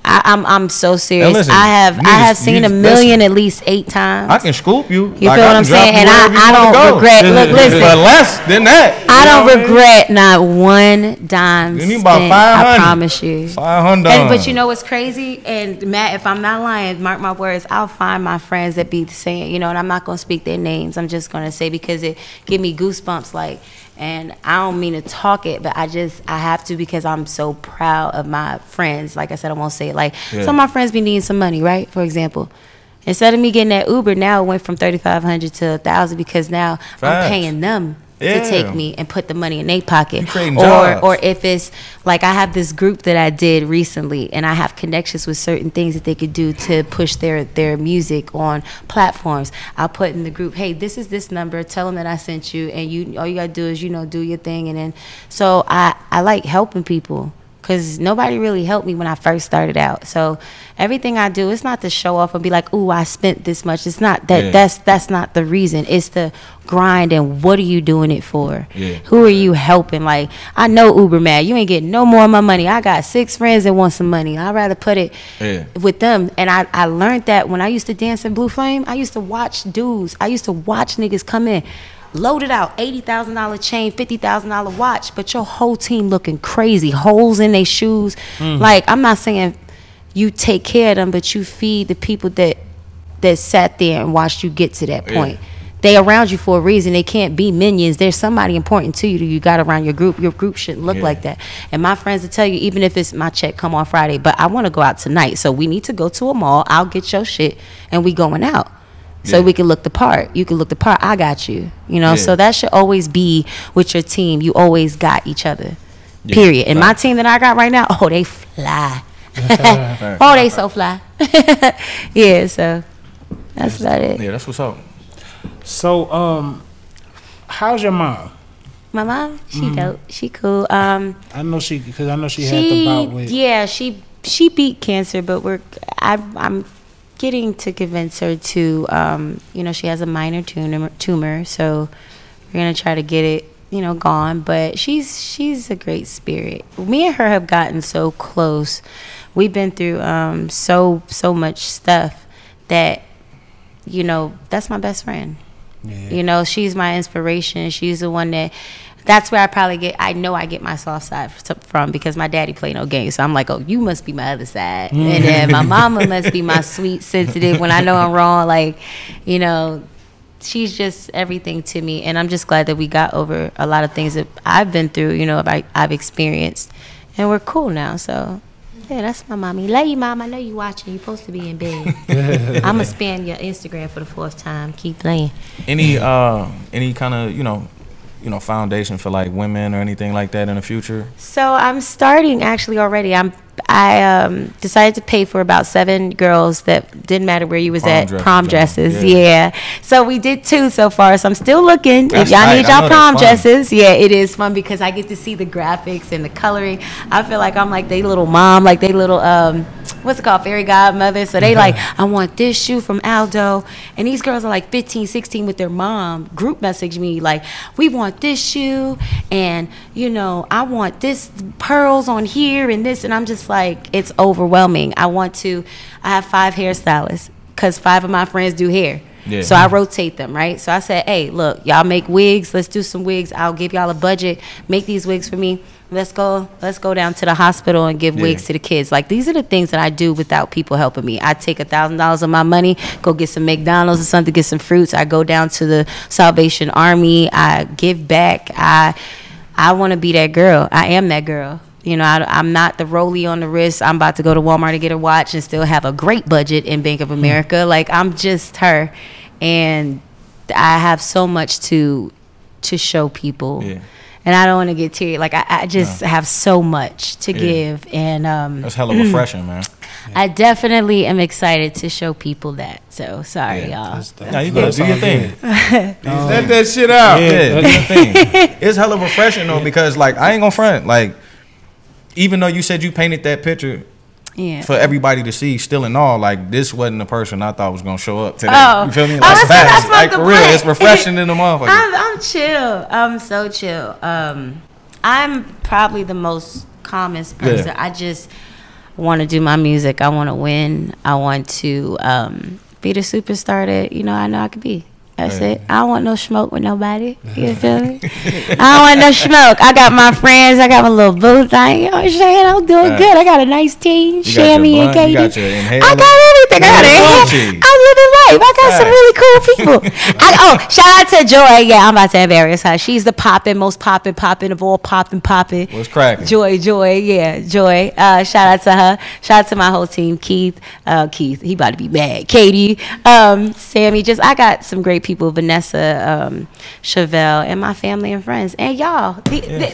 I'm so serious. Listen, I have seen $1 million at least 8 times. I can scoop you. You feel what I'm saying? And I don't regret. Look, listen. But less than that. I don't regret not one dime. You need about 500. I promise you. 500. But you know what's crazy? And Matt, if I'm not lying, mark my words, I'll find my friends that be saying, and I'm not gonna speak their names. I'm just gonna say, because it give me goosebumps, like. And I don't mean to talk it, but I have to, because I'm so proud of my friends. Like I said, I won't say it. Like, some of my friends be needing some money, right? For example, instead of me getting that Uber, now it went from $3,500 to $1,000, because now I'm paying them to take me and put the money in their pocket. Or if it's like, I have this group that I did recently, and I have connections with certain things that they could do to push their music on platforms. I'll put in the group, hey, this is this number, tell them that I sent you, and all you gotta do is do your thing. And then so I like helping people, because nobody really helped me when I first started out. So everything I do, it's not to show off and be like, ooh, I spent this much. It's not that. That's not the reason. It's the grind, and what are you doing it for? Who are you helping? Like, I know Uber mad. You ain't getting no more of my money. I got 6 friends that want some money. I'd rather put it with them. And I learned that when I used to dance in Blue Flame. I used to watch dudes. I used to watch niggas come in, loaded out, $80,000 chain, $50,000 watch, but your whole team looking crazy, holes in their shoes. Like, I'm not saying you take care of them, but you feed the people that sat there and watched you get to that point. They around you for a reason. They can't be minions. There's somebody important to you that you got around your group. Your group shouldn't look like that. And my friends will tell you, even if it's my check come on Friday, but I want to go out tonight, so we need to go to a mall. I'll get your shit, and we going out. So we can look the part. You can look the part. I got you. So that should always be with your team. You always got each other. Period. And my team that I got right now, oh, they fly. Oh, they so fly. Yeah, so that's about it. Yeah, that's what's up. So, how's your mom? My mom, she dope. She cool. I know she had the bout with. Yeah, she beat cancer, but I'm getting to convince her to, she has a minor tumor, so we're gonna try to get it, gone. But she's a great spirit. Me and her have gotten so close. We've been through so much stuff that, that's my best friend. Yeah. She's my inspiration. She's the one that's where I know I get my soft side from, because my daddy played no games. So I'm like, oh, you must be my other side. And then my mama must be my sweet, sensitive, when I know I'm wrong, like, she's just everything to me, and I'm just glad that we got over a lot of things that I've been through, you know, I've experienced, and we're cool now. So yeah, that's my mommy. Love you, Mom. I know you watching. You're supposed to be in bed. I'm gonna spam your Instagram for the 4th time. Keep playing. Any kind of you know foundation for like women or anything like that in the future? So I'm starting actually already. I decided to pay for about 7 girls that didn't matter where you was prom dresses. Yeah. So we did 2 so far. So I'm still looking. If y'all need y'all prom dresses, yeah, it is fun because I get to see the graphics and the coloring. I feel like I'm like they little mom, like they little what's it called, fairy godmother. So they like, I want this shoe from Aldo, and these girls are like 15, 16 with their mom. Group message me like, we want this shoe, and you know, I want this pearls on here and this, and I'm just like, it's overwhelming. I have 5 hairstylists because 5 of my friends do hair. Yeah. So I rotate them, right? So I said, hey, look, y'all make wigs. Let's do some wigs. I'll give y'all a budget. Make these wigs for me. Let's go down to the hospital and give wigs to the kids. Like, these are the things that I do without people helping me. I take $1,000 of my money, go get some McDonald's or something, get some fruits. I go down to the Salvation Army. I give back. I want to be that girl. I am that girl. You know, I'm not the rollie on the wrist. I'm about to go to Walmart to get a watch and still have a great budget in Bank of America. Like, I'm just her. And I have so much to show people. Yeah. And I don't want to get teary. Like, I just have so much to give. And that's hella refreshing, man. I definitely am excited to show people that. So, sorry, y'all. Now, you gotta do your thing. Let that shit out. Yeah, do your thing. It's hella refreshing, though, because, like, I ain't gonna front. Like, even though you said you painted that picture for everybody to see, still and all, like, this wasn't the person I thought was gonna show up today. You feel me? Like, like for real, it's refreshing in the motherfucker. I'm chill. I'm so chill. I'm probably the most calmest person. I just want to do my music. I want to win. I want to be the superstar that, you know, I know I could be. That's it. I don't want no smoke with nobody. You feel me? I don't want no smoke. I got my friends. I got my little booth. You know what I'm saying? I'm doing good. I got a nice team. Shammy and Katie. I got everything. I'm living life. I got some really cool people. Shout out to Joy. Yeah, I'm about to embarrass her. She's the most poppin' of all poppin'. What's cracking? Joy. Yeah, Joy. Shout out to her. Shout out to my whole team. Keith, he about to be mad. Katie, Sammy. I got some great people, Vanessa, Chevelle, and my family and friends, and y'all.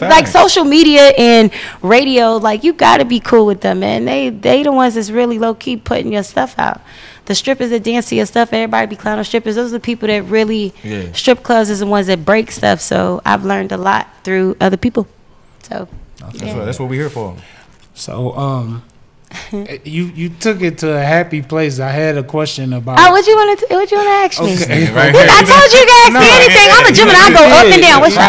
Like, social media and radio, like, you gotta be cool with them, man. They the ones that's really low key putting your stuff out. The strippers that dance to your stuff, everybody be clowning strippers. Those are the people that really strip clubs is the ones that break stuff. So I've learned a lot through other people. So that's what we're here for. So you took it to a happy place. I had a question about. What you want to ask me? Okay. Right I told you guys me anything. I'm a Gemini. I go up and down. What's your? I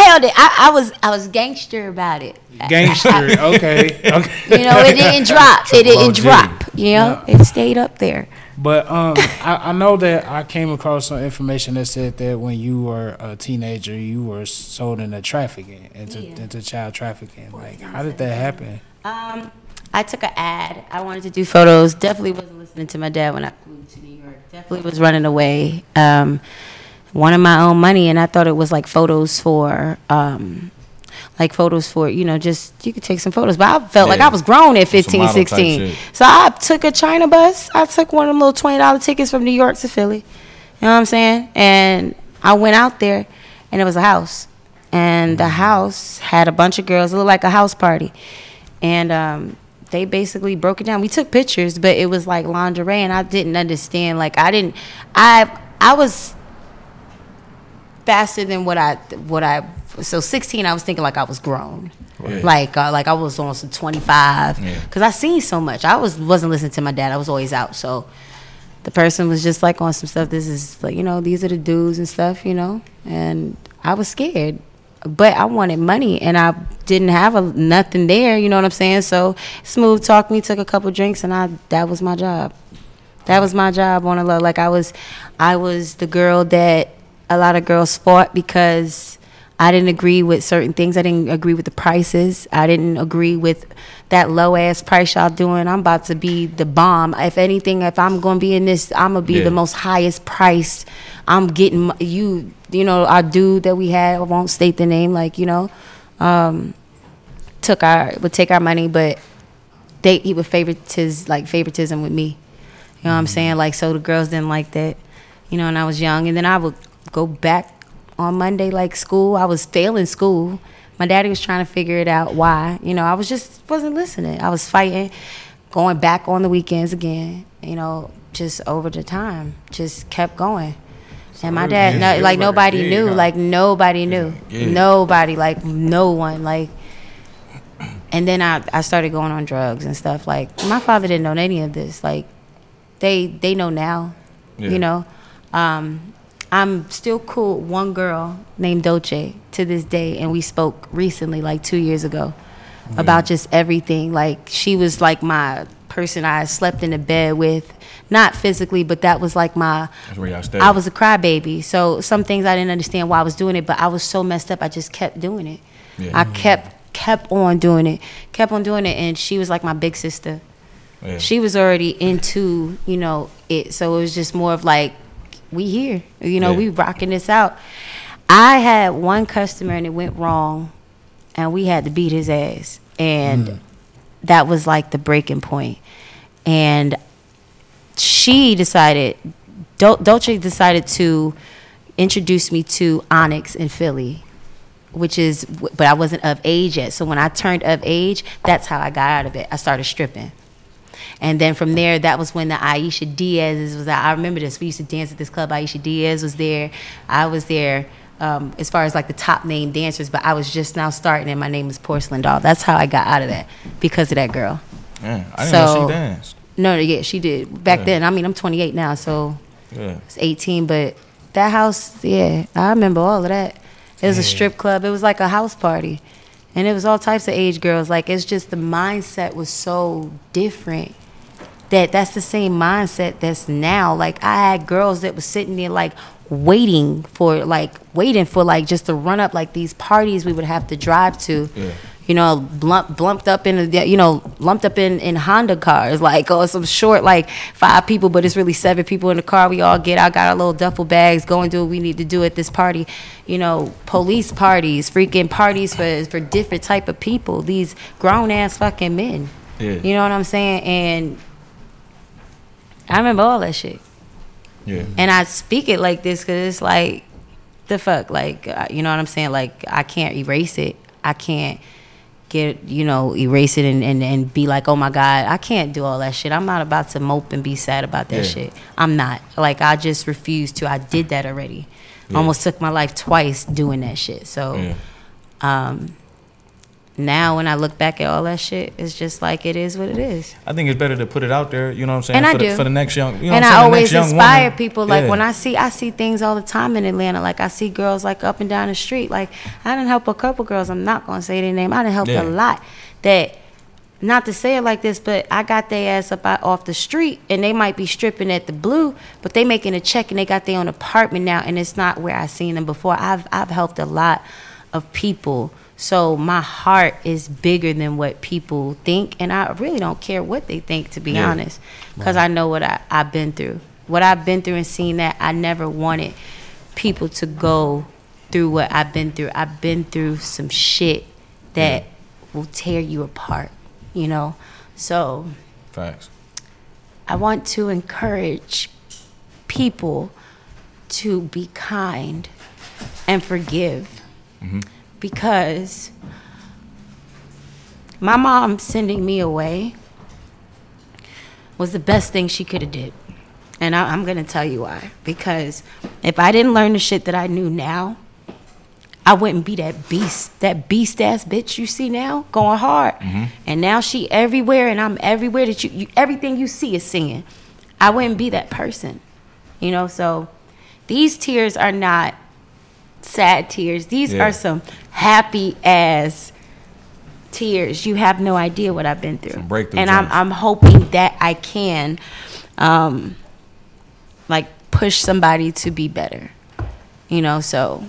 held it. I was gangster about it. Gangster. Okay. You know, it didn't drop. It didn't drop. You know, it stayed up there. But I know that I came across some information that said that when you were a teenager, you were sold into trafficking, into child trafficking. Like, how did that happen? I took an ad. I wanted to do photos. Definitely wasn't listening to my dad when I flew to New York. Definitely was running away. Wanted my own money, and I thought it was like photos for, you know, just you could take some photos. But I felt like I was grown at 15, 16. So I took a China bus. I took one of them little $20 tickets from New York to Philly. You know what I'm saying? And I went out there, and it was a house. And the house had a bunch of girls. It looked like a house party. And they basically broke it down. We took pictures, but it was like lingerie, and I didn't understand. Like, I was faster than what I. So 16, I was thinking like I was grown, like I was almost 25, because I seen so much. I wasn't listening to my dad. I was always out. So the person was just like on some stuff. This is like, you know, these are the dudes and stuff, you know. And I was scared. But I wanted money, and I didn't have nothing there, you know what I'm saying? So smooth talked me, took a couple drinks, and that was my job. That was my job on a low. Like, I was the girl that a lot of girls fought because I didn't agree with certain things. I didn't agree with the prices. I didn't agree with that low ass price y'all doing. I'm about to be the bomb. If anything, if I'm gonna be in this, I'm gonna be the most highest priced. I'm getting you know, our dude that we had, I won't state the name, like, you know, would take our money, but he would favoritism with me. You know what I'm saying? Like, so the girls didn't like that, you know, and I was young. And then I would go back on Monday, like school. I was failing school. My daddy was trying to figure it out why. You know, I wasn't listening. I was fighting, going back on the weekends again, you know, just over the time, just kept going. And my dad, nobody knew, like nobody knew, nobody, like no one, like. And then I started going on drugs and stuff. Like, my father didn't know any of this. Like, they know now, you know. I'm still cool with one girl named Dolce to this day, and we spoke recently, like 2 years ago, about just everything. Like, she was like my person I slept in the bed with, not physically, but that was like that's where y'all stayed. I was a crybaby, so some things I didn't understand why I was doing it, but I was so messed up, I just kept doing it. I kept on doing it, and she was like my big sister. She was already into, you know, it, so it was just more of like, we here, you know, we rocking this out. I had one customer and it went wrong, and we had to beat his ass, and that was like the breaking point. And she decided, Dolce decided to introduce me to Onyx in Philly, but I wasn't of age yet. So when I turned of age, that's how I got out of it. I started stripping. And then from there, that was when the Aisha Diaz was out. I remember this. We used to dance at this club. Aisha Diaz was there. I was there as far as like the top name dancers, but I was just now starting, and my name was Porcelain Doll. That's how I got out of that, because of that girl. Yeah, I didn't know she danced. No, yeah, she did. Back then, I mean, I'm 28 now, so it's 18. But that house, I remember all of that. It was a strip club. It was like a house party. And it was all types of age girls. Like, it's just the mindset was so different. That's the same mindset that's now. Like, I had girls that was sitting there like waiting for just to run up, like these parties we would have to drive to, you know, lumped up in Honda cars, like, or some short, like 5 people, but it's really 7 people in the car. We all get out, got our little duffel bags, go and do what we need to do at this party. You know, police parties, freaking parties for different type of people, these grown ass fucking men. You know what I'm saying? And I remember all that shit. And I speak it like this because it's like, the fuck, like, you know what I'm saying? Like, I can't erase it. I can't erase it and be like, oh my God, I can't do all that shit. I'm not about to mope and be sad about that shit. I'm not. Like, I just refuse to. I did that already. Almost took my life twice doing that shit. So, now when I look back at all that shit, it's just like, it is what it is. I think it's better to put it out there, you know what I'm saying? And I do. For the next young, you know and what I'm saying? I always inspire woman. people. Like, when I see things all the time in Atlanta. Like, I see girls like up and down the street. Like, I didn't help a couple girls. I'm not gonna say their name. I didn't help a lot. That, not to say it like this, but I got their ass up off the street, and they might be stripping at the Blue, but they making a check and they got their own apartment now, and it's not where I seen them before. I've helped a lot of people. So my heart is bigger than what people think, and I really don't care what they think, to be honest, because I know what I've been through. What I've been through and seen that, I never wanted people to go through what I've been through. I've been through some shit that will tear you apart, you know? So facts. I want to encourage people to be kind and forgive. Because my mom sending me away was the best thing she could have did. And I'm going to tell you why. Because if I didn't learn the shit that I knew now, I wouldn't be that beast ass bitch you see now, going hard. And now she everywhere, and I'm everywhere that you everything you see is singing. I wouldn't be that person, you know? So these tears are not sad tears. These are some happy ass tears. You have no idea what I've been through. And I'm hoping that I can like push somebody to be better, you know? So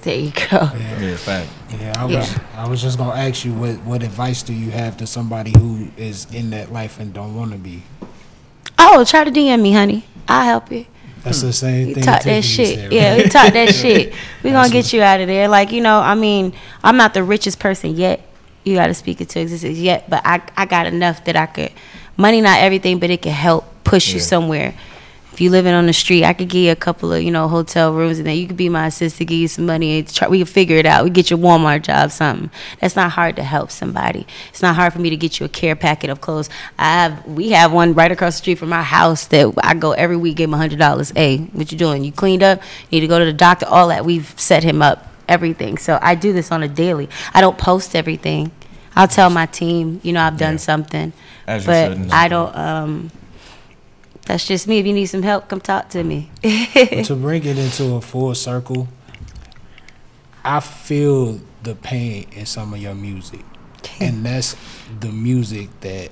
There you go. Yeah, fact. Yeah, I was just gonna ask you what advice do you have to somebody who is in that life and don't want to be? Oh, try to DM me, honey. I'll help you. That's the same You thing. talk that Tiffany shit. said, Yeah, right? we talk that shit. We gonna get you out of there. Like, you know, I mean, I'm not the richest person yet. You gotta speak it to existence yet, but I got enough that I could. Money not everything, but it can help push you somewhere. If you living on the street, I could give you a couple of, you know, hotel rooms, and then you could be my assistant, give you some money, and we can figure it out. We get your Walmart job, something. That's not hard to help somebody. It's not hard for me to get you a care packet of clothes. We have one right across the street from our house that I go every week, give him $100. Hey, what you doing? You cleaned up? You need to go to the doctor? All that. We've set him up, everything. So I do this on a daily. I don't post everything. I'll tell my team, you know, I've done something. As you but shouldn't. I don't, that's just me. If you need some help, come talk to me. To bring it into a full circle, I feel the pain in some of your music, and that's the music that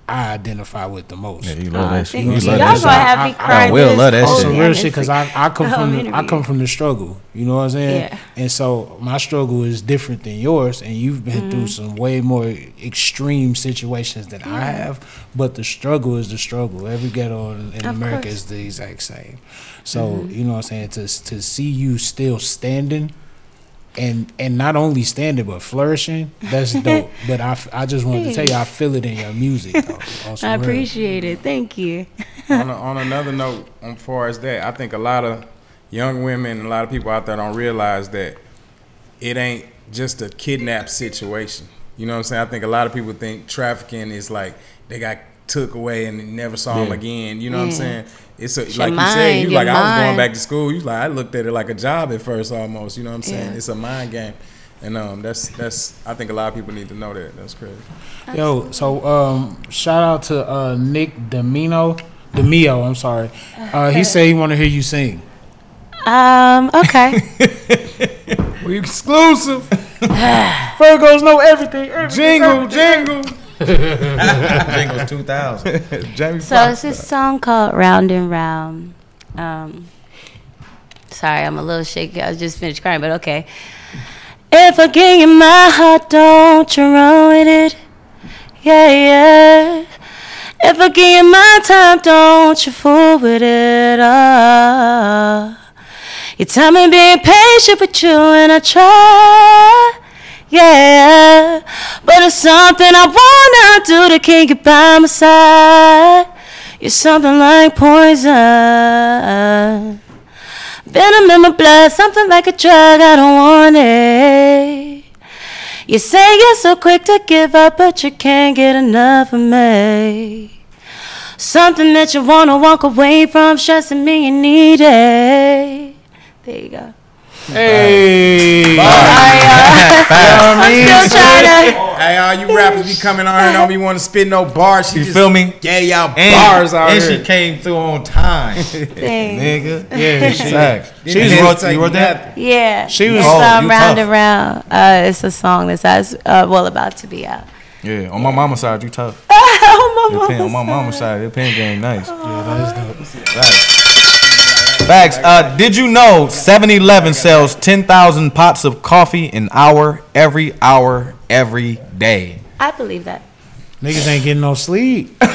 I identify with the most. Yeah, you love that shit. Thank you. You Y'all love gonna that have me shit. crying. I will love that On shit. some real shit, because I come interview. from the struggle. You know what I'm saying? Yeah. And so my struggle is different than yours, and you've been through some way more extreme situations than I have. But the struggle is the struggle. Every ghetto in America is the exact same. So you know what I'm saying? To see you still standing. And not only standing but flourishing, that's dope. But I just wanted to tell you, I feel it in your music, though. I appreciate it. Thank you. On another note, as far as that, I think a lot of young women and a lot of people out there don't realize that it ain't just a kidnap situation. You know what I'm saying? I think a lot of people think trafficking is like they got took away and never saw them again. You know what I'm saying? It's like you said, you like I was going back to school. You like I looked at it like a job at first almost. You know what I'm saying? It's a mind game, and that's I think a lot of people need to know that. That's crazy. Yo, so shout out to Nick Demio. I'm sorry. He said he want to hear you sing. Okay. We exclusive. Virgos know everything. Jingle. Jingles 2000. Jamie So Foxx. it's this song called Round and Round. Sorry, I'm a little shaky. I just finished crying, but okay. If I give you my heart, don't you run with it. Yeah. If I give you my time, don't you fool with it. You tell me being patient with you, and I try. Yeah, but it's something I wanna do to keep you by my side. You're something like poison, venom in my blood, something like a drug, I don't want it. You say you're so quick to give up, but you can't get enough of me. Something that you wanna walk away from, stressing me, you need it. There you go. Hey, I'm still trying to. Hey, all you rappers be coming on here and don't be want to spit no bars. She You just feel me? gave y'all bars out and here. she came through on time, Thanks. nigga. yeah, Facts. She And was then- you wrote that? Yeah. She was- It's, Oh, you Round tough. and Round. It's a song that's about to be out. Yeah, on my mama's side, you tough. Oh, On my mama's side, your pen game nice. that's dope. Facts. Did you know 7-Eleven sells 10,000 pots of coffee an hour, every day? I believe that. Niggas ain't getting no sleep. Good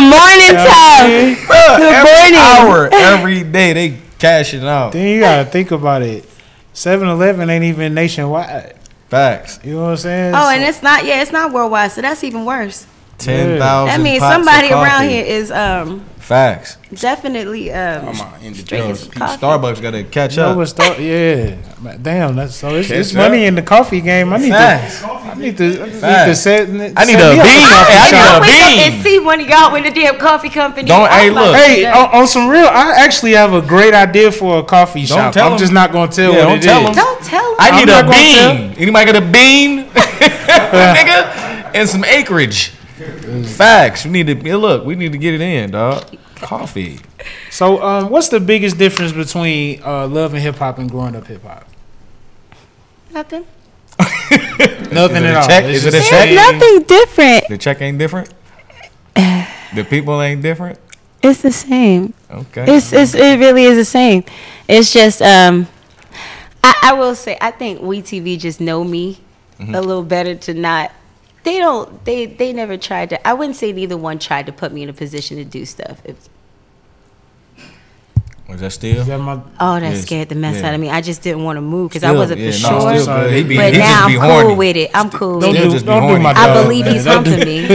morning, Tom. Good morning. Hour, every day. They cashing out. Then you gotta think about it. 7-Eleven ain't even nationwide. Facts. You know what I'm saying? Oh, and it's not worldwide, so that's even worse. 10,000 That means pots somebody of coffee. around here is Facts. definitely drinking some coffee. Starbucks got to catch No, up. but damn. That's so it's Catch money up. in the coffee game. I need Facts. to Facts. I I need need a bean. I need a Wake up bean. and see one of y'all in the damn coffee company. Don't- hey, I'm like, look. Hey, on some real, I actually have a great idea for a coffee shop. tell I'm 'em. just not gonna tell Yeah, what don't it tell is. 'em. don't tell me. I need I'm a not gonna bean. Anybody got a bean? Nigga? And some acreage. Facts. We need to get it in, dog. Coffee. So, what's the biggest difference between loving hip hop and growing up hip hop? Nothing. Nothing at all. check? It's Is it just a the check? same. There's nothing different. The check ain't different? The people ain't different? It's the same. Okay. It really is the same. It's just I will say, I think WeTV just know me a little better to not. They never tried to. I wouldn't say neither one tried to put me in a position to do stuff. Was that still? That scared the mess out of me. I just didn't want to move because I wasn't for sure. But now I'm cool with it. I'm cool with it. I believe he's humping me.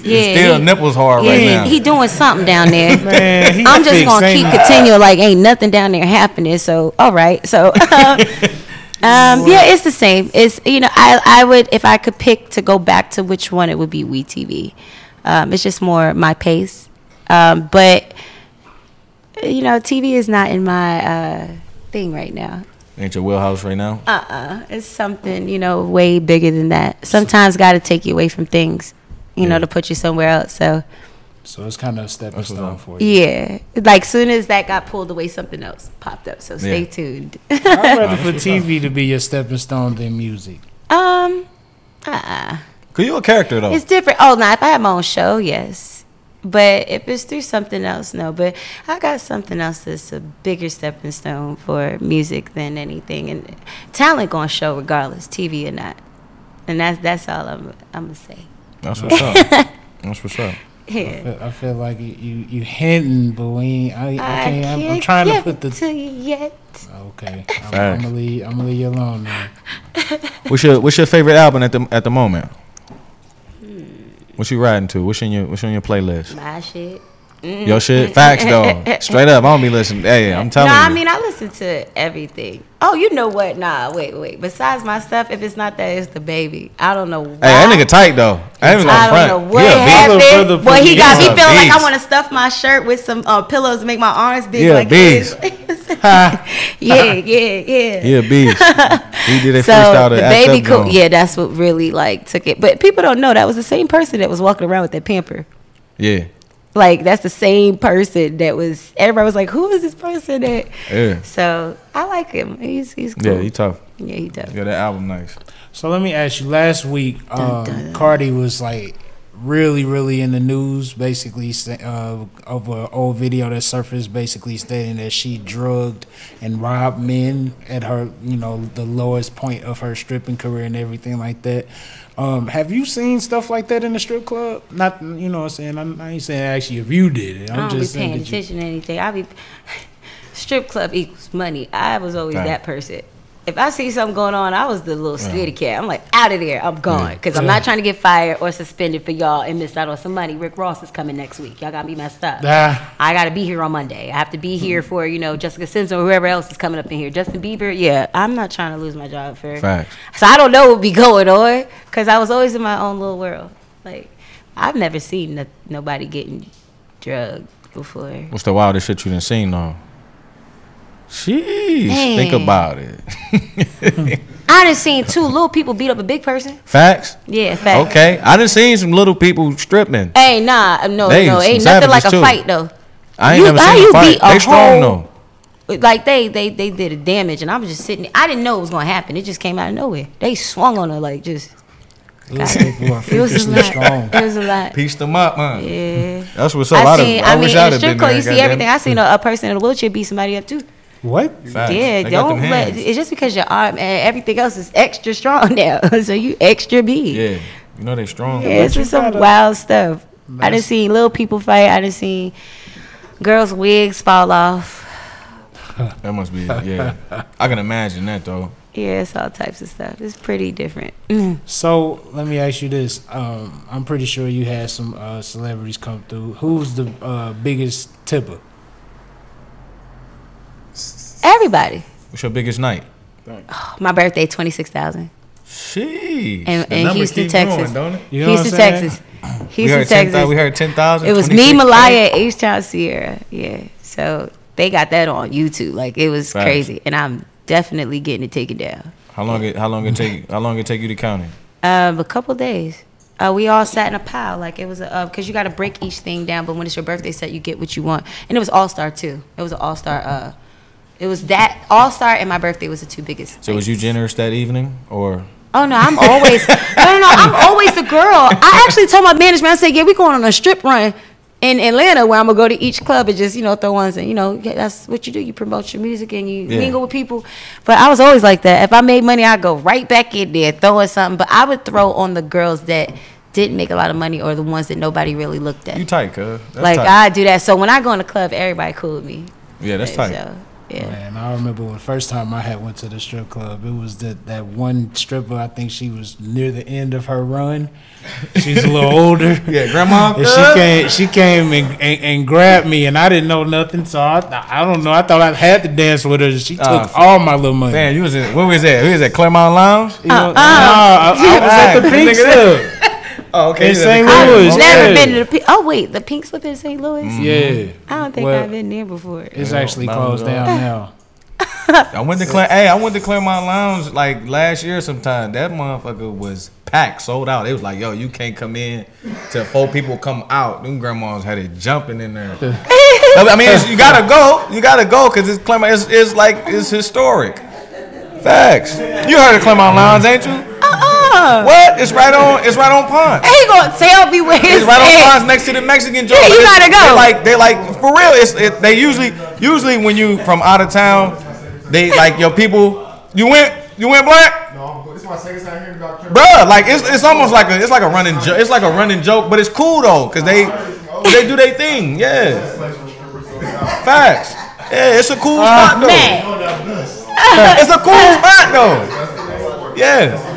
Yeah, still nipples hard right now. He doing something down there. Man, I'm just gonna keep continuing like ain't nothing down there happening. So all right. So yeah, it's the same. It's I would, if I could pick to go back to which one, it would be WeTV. It's just more my pace. But TV is not in my thing right now. Ain't your wheelhouse right now? It's something way bigger than that. Sometimes got to take you away from things, to put you somewhere else. So it's kind of a stepping stone for you. Yeah, like soon as that got pulled away, something else popped up. So stay tuned. I'd rather for TV to be your stepping stone than music. Cause you a character though. It's different. Oh, now if I had my own show, yes. But if it's through something else, no. But I got something else that's a bigger stepping stone for music than anything, and talent gonna show regardless, TV or not. And that's all I'm gonna say. That's what's up. That's what's up. Yeah. I feel like you hinting, but we ain't. I'm trying to put the. To you yet. Okay, I'm gonna leave you alone now. What's your favorite album at the moment? What you riding to? What's on your playlist? My shit. Your shit? Facts though. Straight up, I don't be listening. Hey, I'm telling you. I mean, I listen to everything. Oh, you know what? Nah, wait. Besides my stuff, if it's not that, it's the baby. I don't know why. Hey, that nigga tight though. I don't know what happened. Boy, he got me feeling like I want to stuff my shirt with some pillows to make my arms big. Yeah, like beast. Yeah. Yeah, beast. He did a So freestyle to the act baby up cool. on. Yeah, that's what really took it. But people don't know that was the same person that was walking around with that pamper. Yeah. Like that's the same person that was. Everybody was like, "Who is this person?" Yeah. So I like him. He's cool. Yeah, he tough. Yeah, he tough. Yeah, that album nice. So let me ask you. Last week, Cardi was like really in the news, basically over an old video that surfaced, basically stating that she drugged and robbed men at her, the lowest point of her stripping career and everything like that. Have you seen stuff like that in the strip club? Not, what I'm saying. I ain't saying actually if you did it. I don't be paying attention to anything. Strip club equals money. I was always that person. If I see something going on, I was the little scaredy cat. I'm like, out of there. I'm gone. Because I'm not trying to get fired or suspended for y'all and miss out on some money. Rick Ross is coming next week. Y'all got me messed up. I got to be here on Monday. I have to be here for, Jessica Simpson or whoever else is coming up in here. Justin Bieber. Yeah, I'm not trying to lose my job for. Facts. So I don't know what be going on because I was always in my own little world. Like, I've never seen nobody getting drugged before. What's the wildest shit you done seen though? Jeez, think about it. I done seen 2 little people beat up a big person. Facts? Yeah, facts. Okay, I done seen some little people stripping. Hey, no, ain't nothing like a fight though. I ain't never seen a fight. They strong though. Like they did a damage, and I was just sitting there. I didn't know it was gonna happen. It just came out of nowhere. They swung on her like just. It was a lot. Pieced them up, man. Yeah. That's what's up. I mean, in the strip club, you see everything. I seen a person in a wheelchair beat somebody up too. What? Facts. Yeah, don't let. It's just because your arm and everything else is extra strong now, so you extra big. Yeah, they strong. Yeah, it's just some wild stuff. I done seen little people fight. I done seen girls' wigs fall off. That must be I can imagine that though. Yeah, it's all types of stuff. It's pretty different. So let me ask you this: I'm pretty sure you had some celebrities come through. Who's the biggest tipper? Everybody. What's your biggest night? Oh, my birthday, 26,000. Sheesh. In Houston, Texas. Going, don't it? Houston, Texas. Houston, Texas. We heard 10,000. It was me, Malaya, and H-Town Sierra. Yeah. So they got that on YouTube. Like it was crazy, and I'm definitely getting it taken down. How long it take you to count it? A couple days. We all sat in a pile. Like it was because you got to break each thing down. But when it's your birthday set, you get what you want. And it was All-Star too. It was an All-Star. It was that All-Star and my birthday was the 2 biggest. So was you generous that evening or? Oh no, I'm always I'm always the girl. I actually told my management, I said, yeah, we going on a strip run. in Atlanta where I'm gonna go to each club and just, you know, throw ones and, you know, that's what you do. You promote your music and you mingle with people. But I was always like that. If I made money, I'd go right back in there throwing something. But I would throw on the girls that didn't make a lot of money or the ones that nobody really looked at. You tight, cuz. Like tight. I do that. So when I go in the club, everybody cool with me. Yeah, that's tight. So, yeah. Man, I remember when the first time I had went to the strip club, it was that one stripper, I think she was near the end of her run. She's a little older. Yeah, grandma. And she came and grabbed me, and I didn't know nothing, so I don't know. I thought I had to dance with her. She took all my little money. Man, you was in, where was that? We was at Claremont Lounge? You know, I was at the Pink Slip. Oh, okay. In St. Louis. I've never been to the Oh, wait, the Pink Slip in St. Louis? Yeah. I don't think I've been there before. It's actually closed down now. I went to Claremont Lounge like last year sometime. That motherfucker was packed, sold out. It was like, yo, you can't come in till 4 people come out. Them grandmas had it jumping in there. I mean, you gotta go because it's Claremont. It's historic. Facts. You heard of Claremont Lounge, ain't you? What? It's right on Ponce. Ain't gonna tell me where it's right on Ponce next to the Mexican joint. Yeah, you gotta go. They like for real. They usually when you from out of town, they like your people. You went black? No, this is my second time hearing about Claremont. Bruh, like it's almost like a running joke. It's like a running joke, but it's cool though, cause they do their thing. Yeah. Facts. Yeah, it's a cool spot though. It's a cool spot though. Yeah.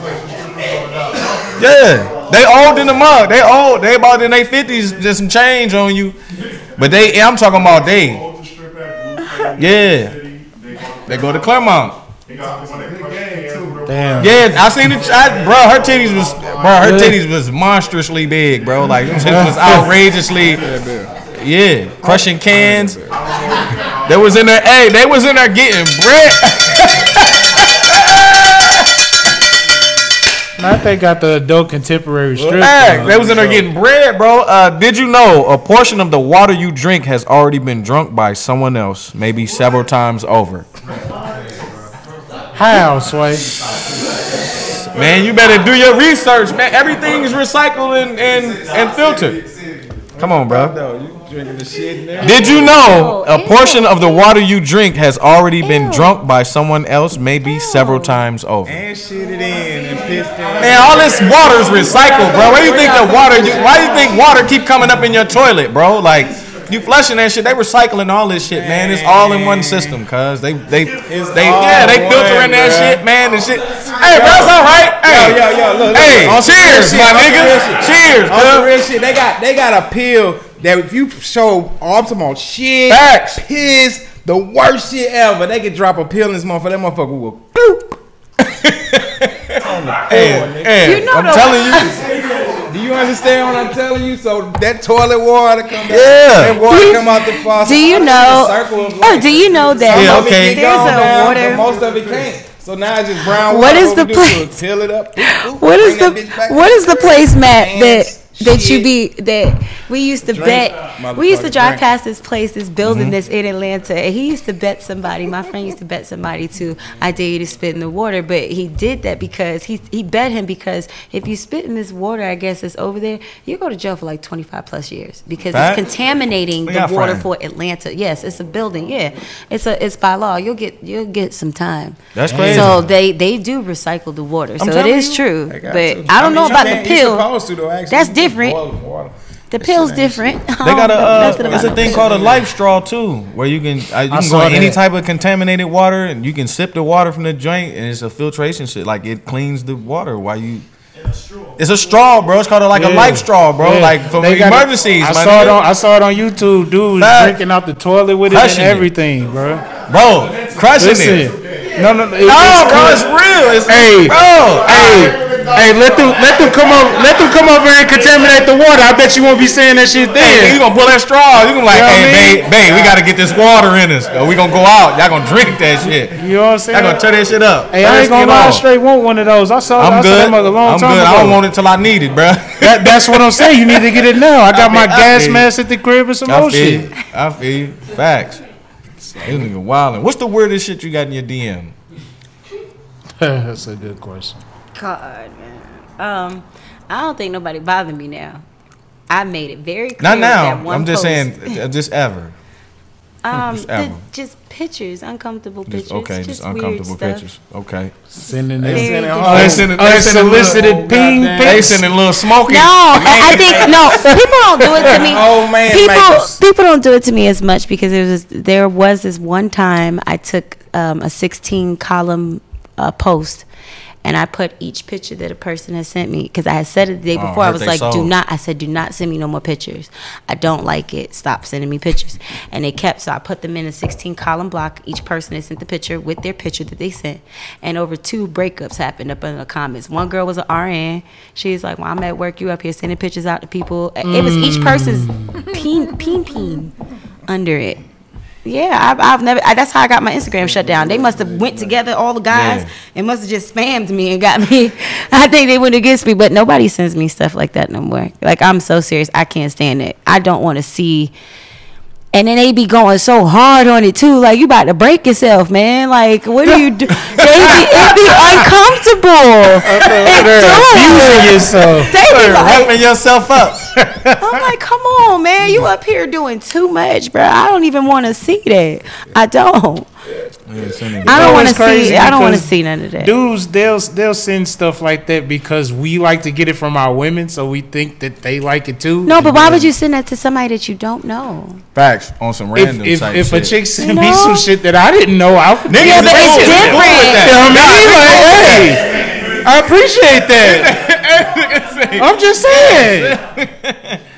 Yeah, they old in the mug. They old. They about in their 50s. Just some change on you, but I'm talking about they. Yeah, they go to Claremont. Damn. Yeah, I seen it. Bro, her titties was monstrously big, bro. Like them shit was outrageously. Yeah, crushing cans. They was in there. Hey, they was in there getting bread. I think got the adult contemporary strip. They was in there getting bread, bro. Did you know a portion of the water you drink has already been drunk by someone else, maybe several times over? How, Sway? Man, you better do your research, man. Everything's recycled and filtered. Come on, bro. Did you know a portion of the water you drink has already been drunk by someone else, maybe several times over? And shit it in and pissed in. Man, all this water is recycled, bro. Why do you think why do you think water keep coming up in your toilet, bro? Like, you flushing that shit, they recycling all this shit, man. It's all in one system, cuz they filtering that shit, man, and shit. Hey, bro, it's all right. Hey, yo, look. Hey, cheers, my nigga. Cheers, on the real shit. They got a pill that if you show about shit, facts, piss, the worst shit ever, they could drop a pill in this motherfucker. That motherfucker will bloop. Hey, you know I'm telling you. Do you understand what I'm telling you? So that toilet water come down, that water come out the faucet. Do you know? Oh, do you know that? Yeah, okay. There's a water. But most of it can't. So now it's just brown water. What is the place? Fill it up. What is the placemat that we used to bet? We used to drive past this place, this building that's in Atlanta, and he used to bet somebody. My friend used to bet somebody to, I dare you to spit in the water, but he did that because he bet him because if you spit in this water, I guess it's over there, you go to jail for like 25 plus years because it's contaminating the water for Atlanta. Yes, it's a building. Yeah, it's by law. You'll get some time. That's crazy. So they do recycle the water, so it is true. But I don't know about the pill. That's different. The pill's different. They got it's a thing called a life straw too, where you can go in any type of contaminated water and you can sip the water from the joint, and it's a filtration shit. Like it cleans the water while you. It's a straw, bro. It's called a life straw, bro. Like for emergencies. I saw it on YouTube. Dude was drinking out the toilet with it and everything, bro. Bro, crushing it. No, bro, it's real. Hey, let them come over and contaminate the water. I bet you won't be saying that shit then. Hey, you gonna pull that straw? You gonna babe, we gotta get this water in us. We gonna go out. Y'all gonna drink that shit. You know what I'm saying? Y'all gonna tear that shit up. Hey, I ain't gonna lie, straight want one of those. I'm good. I don't want it till I need it, bro. That's what I'm saying. You need to get it now. I got my gas mask at the crib and some more shit. I feel you. Facts. This nigga wildin'. What's the weirdest shit you got in your DM? That's a good question. God, man. I don't think nobody bothered me now. I made it very clear. Not now. That one I'm just post. saying, just ever. Just pictures, uncomfortable pictures. Just uncomfortable pictures. Okay. Sending unsolicited ping. They sending little smoky. No, I think people don't do it to me. Oh man, people don't do it to me as much because there was this one time I took a 16 column post. And I put each picture that a person has sent me because I had said it the day before. I was like, do not send me no more pictures. I don't like it. Stop sending me pictures. And they kept, so I put them in a 16 column block. Each person had sent the picture with their picture that they sent. And over 2 breakups happened up in the comments. One girl was an RN. She was like, well, I'm at work, you up here sending pictures out to people. It was each person's peen under it. Yeah, I've never. That's how I got my Instagram shut down. They must have went together, all the guys, and must have just spammed me and got me. I think they went against me, but nobody sends me stuff like that no more. Like, I'm so serious, I can't stand it. I don't want to see. And then they be going so hard on it too. Like, you about to break yourself, man. Like, what do you do? It be uncomfortable. Abusing yourself. They be like, wrapping yourself up. I'm like, come on, man. You up here doing too much, bro. I don't even want to see that. I don't. I don't want to see. I don't want to see none of that. Dudes, they'll send stuff like that because we like to get it from our women, so we think that they like it too. No, but why would you send that to somebody that you don't know? Facts on some random if type if shit. a chick send me some shit that I didn't know, I would. Yeah, but it's different. Hey, I appreciate that. I'm just saying.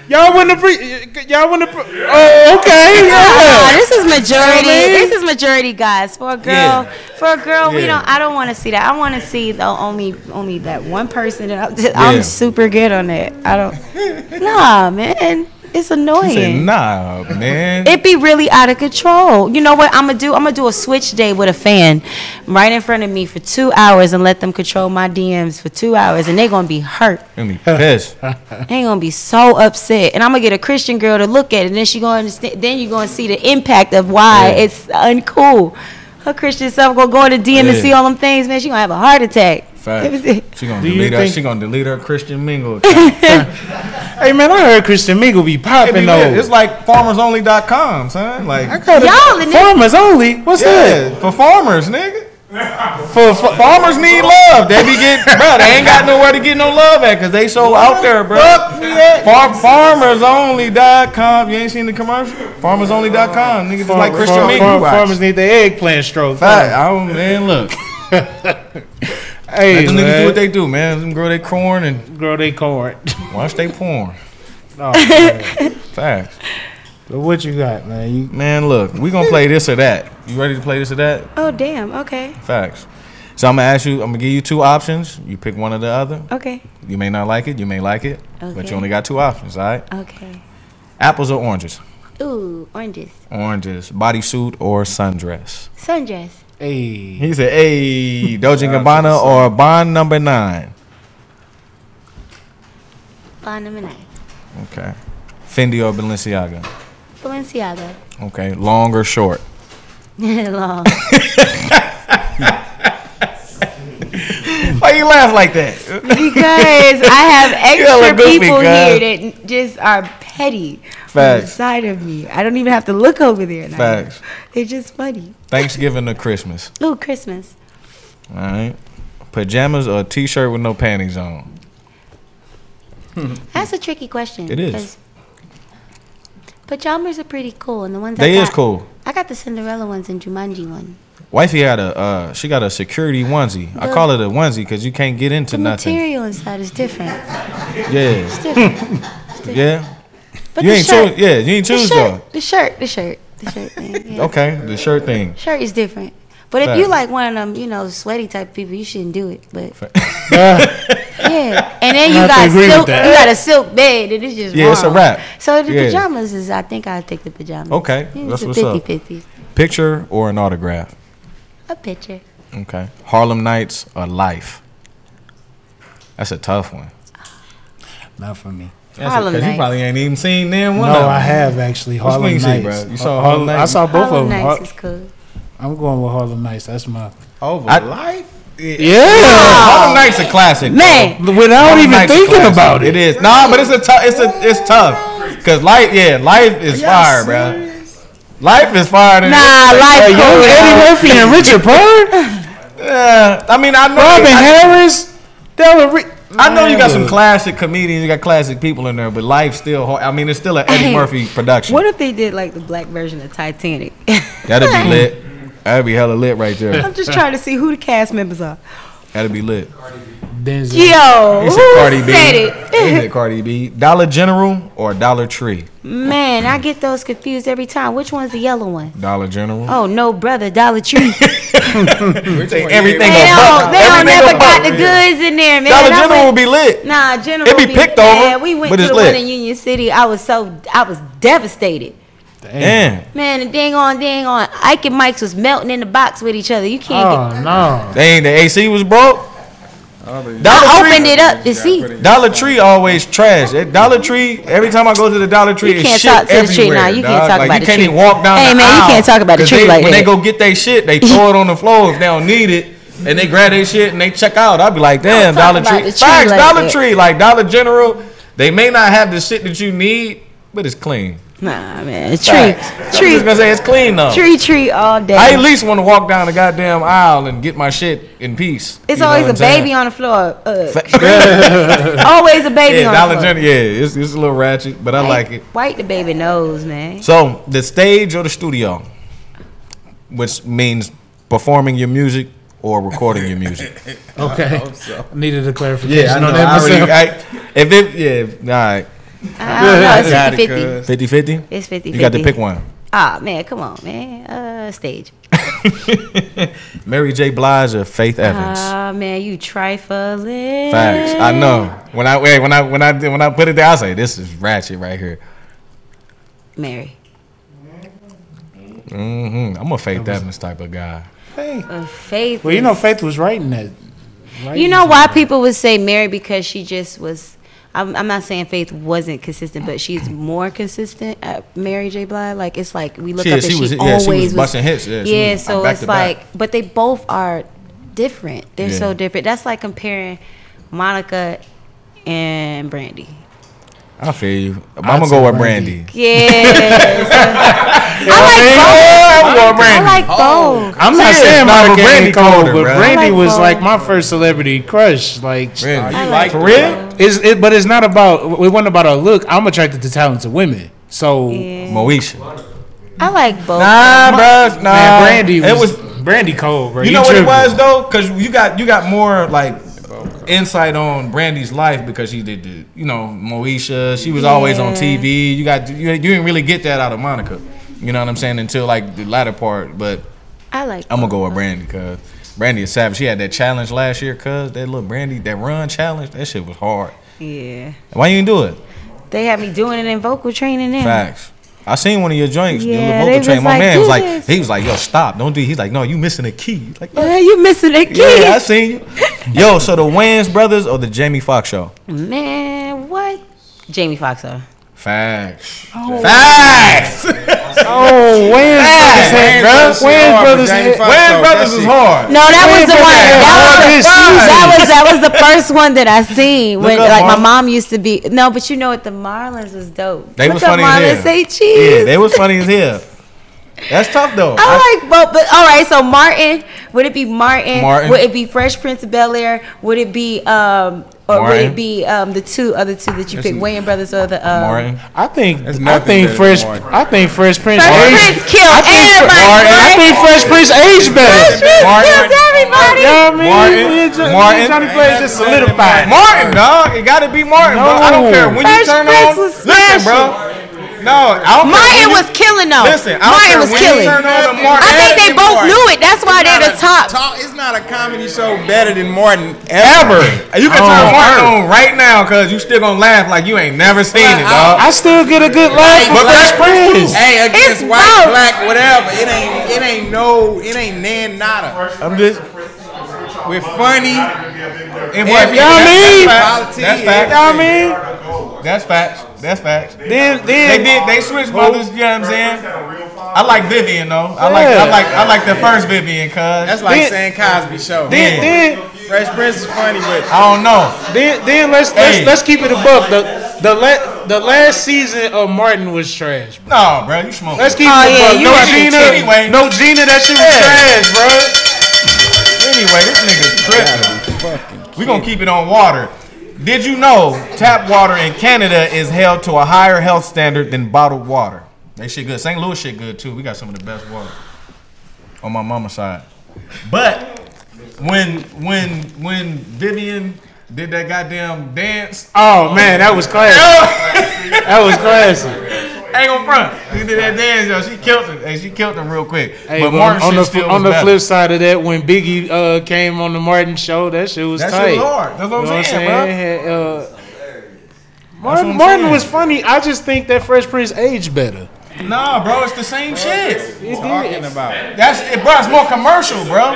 Y'all wouldn't oh, okay. Yeah. This is majority. This is majority guys. For a girl, I don't want to see that. I want to see only that one person. I'm super good on that. I don't. Nah, man. It's annoying. Said, nah, man. It be really out of control. You know what I'm gonna do? I'm gonna do a switch day with a fan right in front of me for 2 hours and let them control my DMs for 2 hours, and they're gonna be hurt. They're gonna be pissed. They're gonna be so upset. And I'm gonna get a Christian girl to look at it, and then she gonna understand. Then you're gonna see the impact of why it's uncool. Her Christian self gonna go in the DM and see all them things, man. She gonna have a heart attack. She gonna delete her Christian Mingle account. Hey man, I heard Christian Mingle be popping though. It's like farmersonly.com, son. Like farmers only. What's that? For farmers, nigga. For farmers need love. They be bro. They ain't got nowhere to get no love at because they so out there, bro. Farmersonly.com. You ain't seen the commercial? Farmersonly.com. Niggas just like Christian Mingle. Farmers need their eggplant stroke. Man, look. Hey, let the niggas do what they do, man. Let them grow their corn and grow their corn. Watch they porn. Oh, man. Facts. But what you got, man? Man, look, we gonna play this or that. You ready to play this or that? Oh, damn. Okay. Facts. So I'm gonna give you 2 options. You pick one or the other. Okay. You may not like it. You may like it. Okay. But you only got 2 options, all right? Okay. Apples or oranges? Ooh, oranges. Oranges. Bodysuit or sundress? Sundress. Hey. He said, hey, Dolce & Gabbana or Bond number 9? Bond number 9. Okay. Fendi or Balenciaga? Balenciaga. Okay. Long or short? Long. Why you laugh like that? Because I have extra people here that just are petty on the side of me. I don't even have to look over there. Facts. They're just funny. Thanksgiving or Christmas? Ooh, Christmas. All right. Pajamas or a t-shirt with no panties on? That's a tricky question. It is. Pajamas are pretty cool, and the ones they is cool. I got the Cinderella ones and Jumanji one. Wifey had she got a security onesie. I call it a onesie because you can't get into nothing. The material inside is different. Yeah. It's different. Yeah. But you ain't choose. Yeah, you ain't choose though. The shirt thing. Yeah. Okay, the shirt thing. Shirt is different. But if you like one of them, sweaty type people, you shouldn't do it. But yeah, and then you got silk. You got a silk bed, and it's just wrong. It's a wrap. So the pajamas is. I think I'll take the pajamas. Okay, that's what's 50-50. Picture or an autograph? A picture. Okay. Harlem Nights or Life? That's a tough one. Not for me. Harlem Nights. You probably ain't even seen them one. No, I have actually. Harlem Nights. Bro? You saw Harlem Nights? I saw both of them. Harlem Nights is cool. I'm going with Harlem Nights. That's my Life. Yeah. Harlem Nights a classic, Man. Without Harlem even Nights a thinking classic. about it. It is. No, but it's tough. Cause life is fire, bro. Life is fire. Life Yo, cool. Eddie Murphy and Richard Pryor. Yeah, I mean, I know. Robin Harris. I know you got some classic comedians, you got classic people in there, but life's still hard. I mean, it's still an Eddie Murphy production. What if they did like the black version of Titanic? That'd be lit. That'd be hella lit right there. I'm just trying to see who the cast members are. That'd be lit. Denzel. Yo, He who said Cardi B. said He it? said Cardi B. Dollar General or Dollar Tree? Man, I get those confused every time. Which one's the yellow one? Dollar General. Oh no, brother, Dollar Tree. Everything They don't never got the goods in there, man. Dollar I General went- will be lit. Nah, General. It be picked over, Man, we went but to it's the lit. one in Union City. I was devastated. Damn. Man, and dang on, Ike and Mike's was melting in the box with each other. You can't get. Oh no. Dang, the AC was broke. I opened it up to see. Dollar Tree always trash. At Dollar Tree, every time I go to the Dollar Tree, You it's can't shit talk to the tree everywhere, now. You dog. can't talk Like, about you the can't tree. even walk down Hey, the man, you aisle. can't talk about the 'Cause tree like when that. they go get their shit, they throw it on the floor if they don't need it, and they grab their shit and they check out. I'll be like, damn, Don't talk Dollar about Tree. the tree Facts, like Dollar that. Tree, like Dollar General, they may not have the shit that you need, but it's clean. Nah, man, Facts. I'm just gonna say it's clean though. tree all day. I at least want to walk down the goddamn aisle and get my shit in peace. It's You know always what a I'm saying? baby on the floor. Fa- Always a baby Yeah, on Dollar the floor. General, yeah, it's a little ratchet, but I like it. Wipe the baby nose, man. So, the stage or the studio, which means performing your music or recording your music. Okay. Needed a clarification on I that myself. all right. I don't know. It's Got it, 50-50. cuz. 50-50? It's 50-50. You got to pick one. Ah, man, come on, man. Stage. Mary J. Blige or Faith Evans? Ah, man, you trifling. Facts. I know. When I put it there, I say this is ratchet right here. Mary. I'm a Faith Evans type of guy. Faith. Well, you know, Faith was writing that. You know why people would say Mary? Because she just was. I'm not saying Faith wasn't consistent, but she's more consistent at Mary J. Blige. Like it's like we look up and she always was busting hits. Yeah, so back it's to like, back. but they both are different. They're Yeah. so different. That's like comparing Monica and Brandy. I feel you. I'm gonna go with Brandy. Yes. I'm going with Brandy. I like both. I'm not Serious, saying nah, but Monica Brandy ain't cold, colder, but bro. Brandy I like was both. like my first celebrity crush. Like, Brandy. I You like like For both. real? but it's not about. It wasn't about her look. I'm attracted to talented women. So, Yeah. Moesha. I like both. Nah, bro. Nah. man, Brandy It was Brandy cold, bro. You know what it tripping. was though, because you got more like insight on Brandy's life because she did the Moesha. She was always on TV. You didn't really get that out of Monica. You know what I'm saying until like the latter part. But I like. I'm gonna go with Brandy because Brandy is savage. She had that challenge last year, cuz that little Brandy that run challenge. That shit was hard. Yeah. Why you didn't do it? They had me doing it in vocal training now. Facts. I seen one of your joints, your Yeah, little they vocal train. was My like, man "Do was like, this." he was like, yo, stop, don't do. He's like, no, you missing a key. He's like, Yeah, you missing a kid. yeah, I seen you. Yo, so the Wayans brothers or the Jamie Foxx show? Man, what? Jamie Foxx. Facts. Facts. Oh, Wayans brothers had, bro. Wayans brothers had. Wayans brothers is hard. No, that was the one. That was the first one that I seen when Look up like my Marlon. mom used to be. No, but you know what? The Marlins was dope. They Look was up funny as Marlins hell. say cheese. Yeah, they was funny as hell. That's tough though. I like both, but all right. So Martin, would it be Martin? Martin. Would it be Fresh Prince of Bel Air? Would it be or would Martin. it be the other two that you picked, Wayans brothers or the Martin. I think There's nothing better than Fresh. Martin. I think Fresh Prince. Fresh aged- Prince killed I think everybody. Martin. I think Fresh Prince aged better. Fresh Prince Martin. killed everybody. You know what I mean? Martin. Me and Jo- Martin. me and Johnny Blaze just solidified. Martin, dog. It gotta be Martin, bro. I don't care when you Fresh turn Prince on. was Listen, bro. No, I don't care Martin when you- was killing though. Listen, I don't Martin care was when killing. you turn on the Martin. I think they Better than both Martin. knew it. That's why they're the top. It's not a comedy show better than Martin Ever. You can turn Oh, Martin Earth. on right now because you still gonna laugh like you ain't never seen it, dog. I still get a good laugh But from Fresh Fresh Prince Prince. Hey, against It's white, both. black, whatever. It ain't nan nada. I'm just. We're funny. And Every- You know what I mean? That's facts. You know what I mean? That's facts. That's facts. Then They switched brothers. You know what I'm saying? I like Vivian though. I like the first Vivian, cuz. That's like saying Cosby Show. Then Fresh Prince is funny, but I don't know. Then let's keep it a buck. The last season of Martin was trash. Bro. No, bro, you smoking. Let's keep it a buck. No Gina, anyway. no Gina. That shit was trash, bro. Anyway, this nigga tripping. We gonna keep it on water. Did you know tap water in Canada is held to a higher health standard than bottled water? They shit good. St. Louis shit good too. We got some of the best water on my mama's side. But when Vivian did that goddamn dance, oh man, that was classic. That was classic. Ain't gonna front. She did that dance, yo. She killed it. Hey, she killed it real quick. Hey, but Martin on the better. flip side of that, when Biggie came on the Martin show, that shit was tight. That shit was hard. That's what I'm saying, bro. Martin was funny. I just think that Fresh Prince aged better. Nah, bro, it's the same shit. It talking did. about That's it, bro. It's more commercial, bro.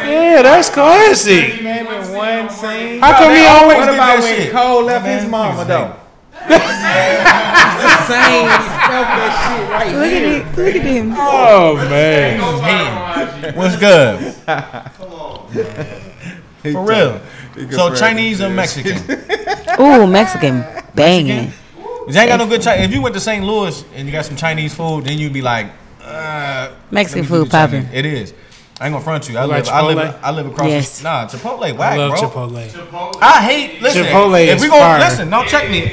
Yeah, that's classic. name in one scene. How come he always What did about that when shit? Cole left his mama though? The same stuff that shit right Look at him. Oh man. What's good? For real. So Chinese or Mexican? Ooh, Mexican banging. You ain't got no good Chinese. If you went to St. Louis and you got some Chinese food, then you'd be like, Mexican let me do food the Chinese. popping. It is. I ain't gonna front you. I like live across. Yes. Nah, Chipotle whack, I love bro. Chipotle. I hate. Listen, Chipotle if is we gonna fire. listen, don't check me.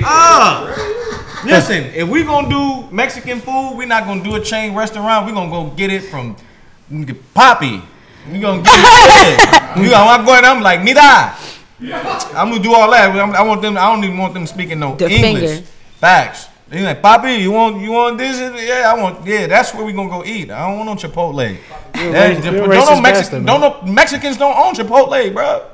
Listen, if we gonna do Mexican food, we not gonna do a chain restaurant. We gonna go get it from Poppy. We gonna get it. I'm going. I'm like, mira. I'm gonna do all that. I want them. I don't even want them speaking no The English. finger. Facts. They like, Poppy, you want this? Yeah, I want. Yeah, that's where we gonna go eat. I don't want no Chipotle. Mexicans don't own Chipotle, bro.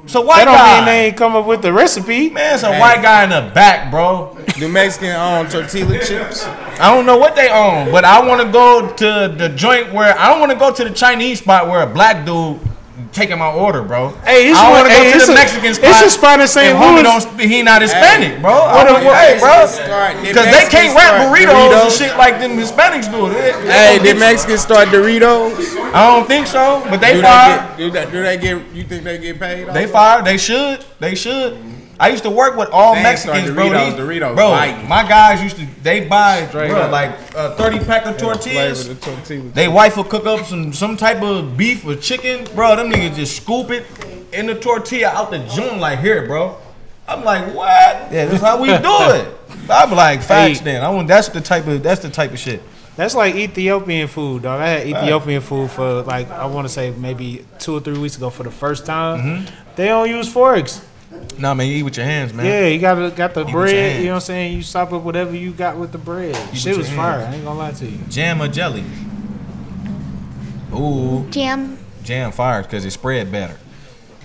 So white That don't guy. mean they ain't come up with the recipe. Man, it's a white guy in the back, bro. Do Mexican own tortilla chips? I don't know what they own, but I want to go to the joint where I don't want to go to the Chinese spot where a black dude taking my order, bro. Hey, I want to go to the Mexican spot. It's a spot in St. and homie Louis. he not Hispanic, bro. Hey, bro. start- Because they can't rap burritos and shit like them Hispanics do. Hey, did Mexicans start Doritos? I don't think so, but they Do fire. they get? You think they get paid? They fire. They should. They should. I used to work with all They Mexicans, start bro. Doritos, Bro, biting. my guys used to. They buy, Straight bro, up. like 30-pack of tortillas. Flavor the tortilla. They wife will cook up some type of beef or chicken, bro. Them niggas just scoop it in the tortilla out the joint like here, bro. I'm like, what? Yeah, that's how we do it. I'm like, facts. Then that's the type of shit. That's like Ethiopian food, dog. I had Ethiopian food for like I want to say maybe 2 or 3 weeks ago for the first time. They don't use forks. Nah, man, you eat with your hands, man. Yeah, you got the with your bread. hands. You know what I'm saying? You sop up whatever you got with the bread. Shit with was your fire. hands. I ain't gonna lie to you. Jam or jelly? Ooh, Jam. jam fire because it spread better.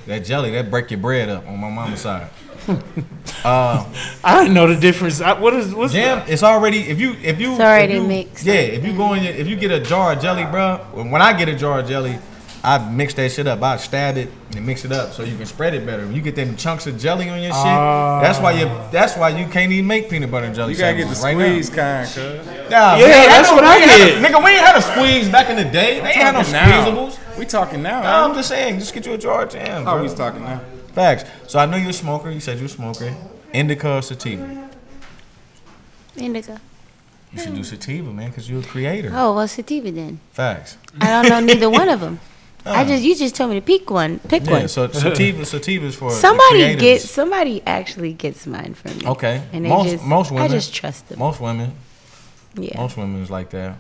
That jelly, that break your bread up on my mama's side. I didn't know the difference. What's Jam, it's already if you It's already if you- mixed. Yeah, if you get a jar of jelly, bro. When I get a jar of jelly, I mix that shit up. I stab it and mix it up so you can spread it better. When you get them chunks of jelly on your shit, that's why you can't even make peanut butter and jelly. You gotta get the sandwiches squeeze kind, cuz. Nah, Yeah, that's what I get. Nigga, we ain't had a squeeze back in the day. They ain't had no squeezables. We talking now. No, I'm just saying, just get you a jar of jam, Oh, bro. we talking now. Facts. So I know you're a smoker. You said you're a smoker. Indica or sativa? Indica. You should do sativa, man, because you're a creator. Oh, well, sativa then. Facts. I don't know neither one of them. You just told me to pick one. Pick Yeah, one. so sativa is for Somebody actually gets mine from me. Okay. And Most women. I just trust them. Most women is like that.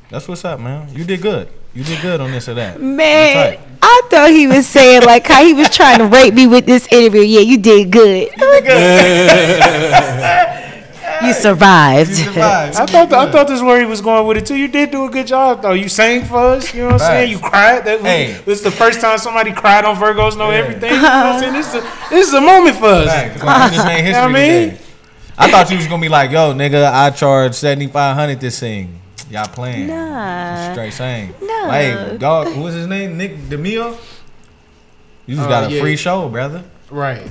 That's what's up, man. You did good. You did good on this or that. Man, I thought he was saying like how he was trying to rape me with this interview. Yeah, you did good. You survived. I thought this is where he was going with it too. You did do a good job though. You sang for us. You know what I'm saying? You cried. This is the first time somebody cried on Virgos Know Everything. You know what I'm saying? This is a moment for us. Facts. Like, this ain't history today. I thought you was gonna be like, yo, nigga, I charge $7,500 to sing. Y'all playing. Nah. Straight saying. No. Hey, dog, what's his name? Nick DeMille? You just got a free show, brother. Right.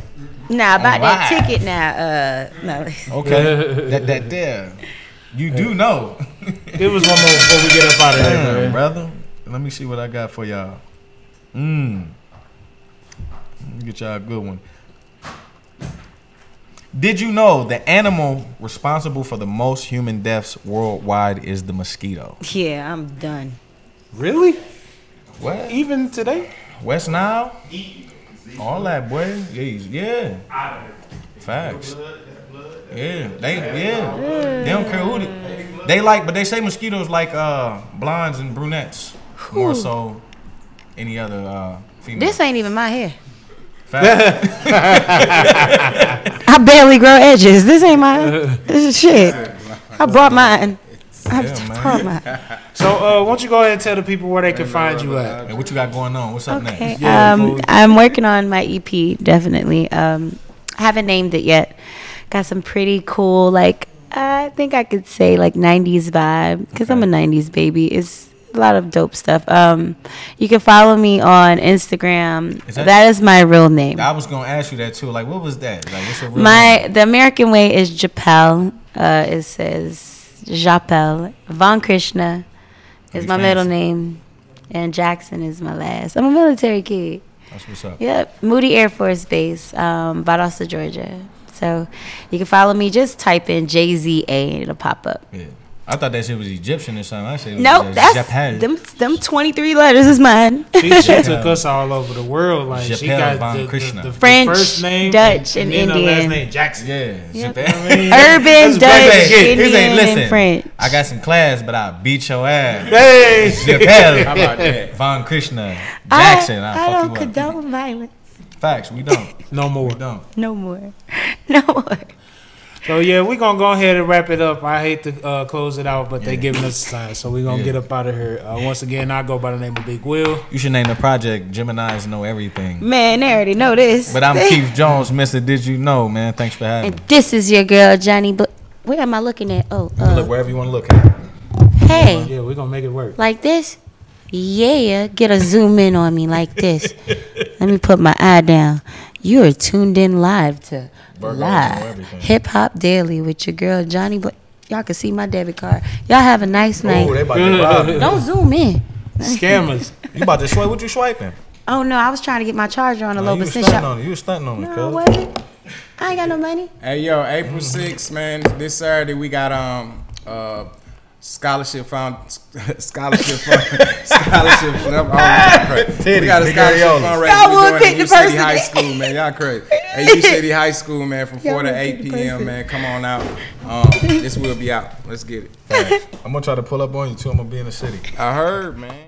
Nah, about that live. ticket now. No. Okay. that there. You do know. Give us one more before we get up out of here, man. Brother. Let me see what I got for y'all. Let me get y'all a good one. Did you know the animal responsible for the most human deaths worldwide is the mosquito? Yeah, I'm done. Really? What? Even today? West Nile? All that, boy. Yeah. Facts. Yeah. They don't care who they like, but they say mosquitoes like blondes and brunettes more so any other female. This ain't even my hair. Facts. I barely grow edges. This ain't my. This is shit. I brought mine. I brought mine. So, why don't you go ahead and tell the people where they can find you at? And what you got going on? What's up Okay. next? I'm working on my EP. Definitely. Haven't named it yet. Got some pretty cool, like I think I could say like 90s vibe because I'm a 90s baby. It's a lot of dope stuff. You can follow me on Instagram. That is my real name. I was gonna ask you that too. Like, what was that? Like, what's your real name? The American way is Japel. It says Japel. Von Krishna is my middle name, and Jackson is my last. I'm a military kid. That's what's up. Yep, Moody Air Force Base, Valdosta, Georgia. So you can follow me. Just type in JZA and it'll pop up. Yeah. I thought that shit was Egyptian or something. I said it was Nope, that's Japel. them 23 letters is mine. She took us all over the world. Like she got the French, first name, Dutch, and then Indian. The last name Jackson. Yeah, Yep. Japel. Urban, Dutch, Indian, listen, and French. I got some class, but I beat your ass. Hey, Japel. How about that? Von Krishna. Jackson. I don't condone violence. Facts. We don't. no more. We don't. No more. No more. So yeah, we're gonna go ahead and wrap it up. I hate to close it out, but they giving us a sign, so we're gonna get up out of here. Once again, I go by the name of Big Will. You should name the project Geminis Know Everything. Man, they already know this. But I'm Keith Jones, Mr. Did You Know, man. Thanks for having And me. this is your girl, Jhonni Blaze. Where am I looking at? Oh, You can look wherever you want to look at. hey, Yeah, we're gonna make it work. like this? Yeah, get a zoom in on me like this. Let me put my eye down. You are tuned in live to Virgos know Live everything. Hip Hop Daily with your girl, Jhonni Blaze. Y'all can see my debit card. Y'all have a nice night. Oh, they about to rob you. Don't zoom in. Scammers. You about to swipe? What you swiping? Oh, no, I was trying to get my charger on a low You was percent stunting shop. on it. You was stunting on it, No, I cuz. wasn't. I ain't got no money. Hey yo, April 6th, man. This Saturday we got scholarship fund. We got a scholarship fundraiser. Y'all We're would doing pick at the U City person. High School, man. Y'all crazy. At U City High School, man, from 4 to 8 p.m. Man, come on out. This will be out. Let's get it. I'm gonna try to pull up on you too. I'm gonna be in the city. I heard, man.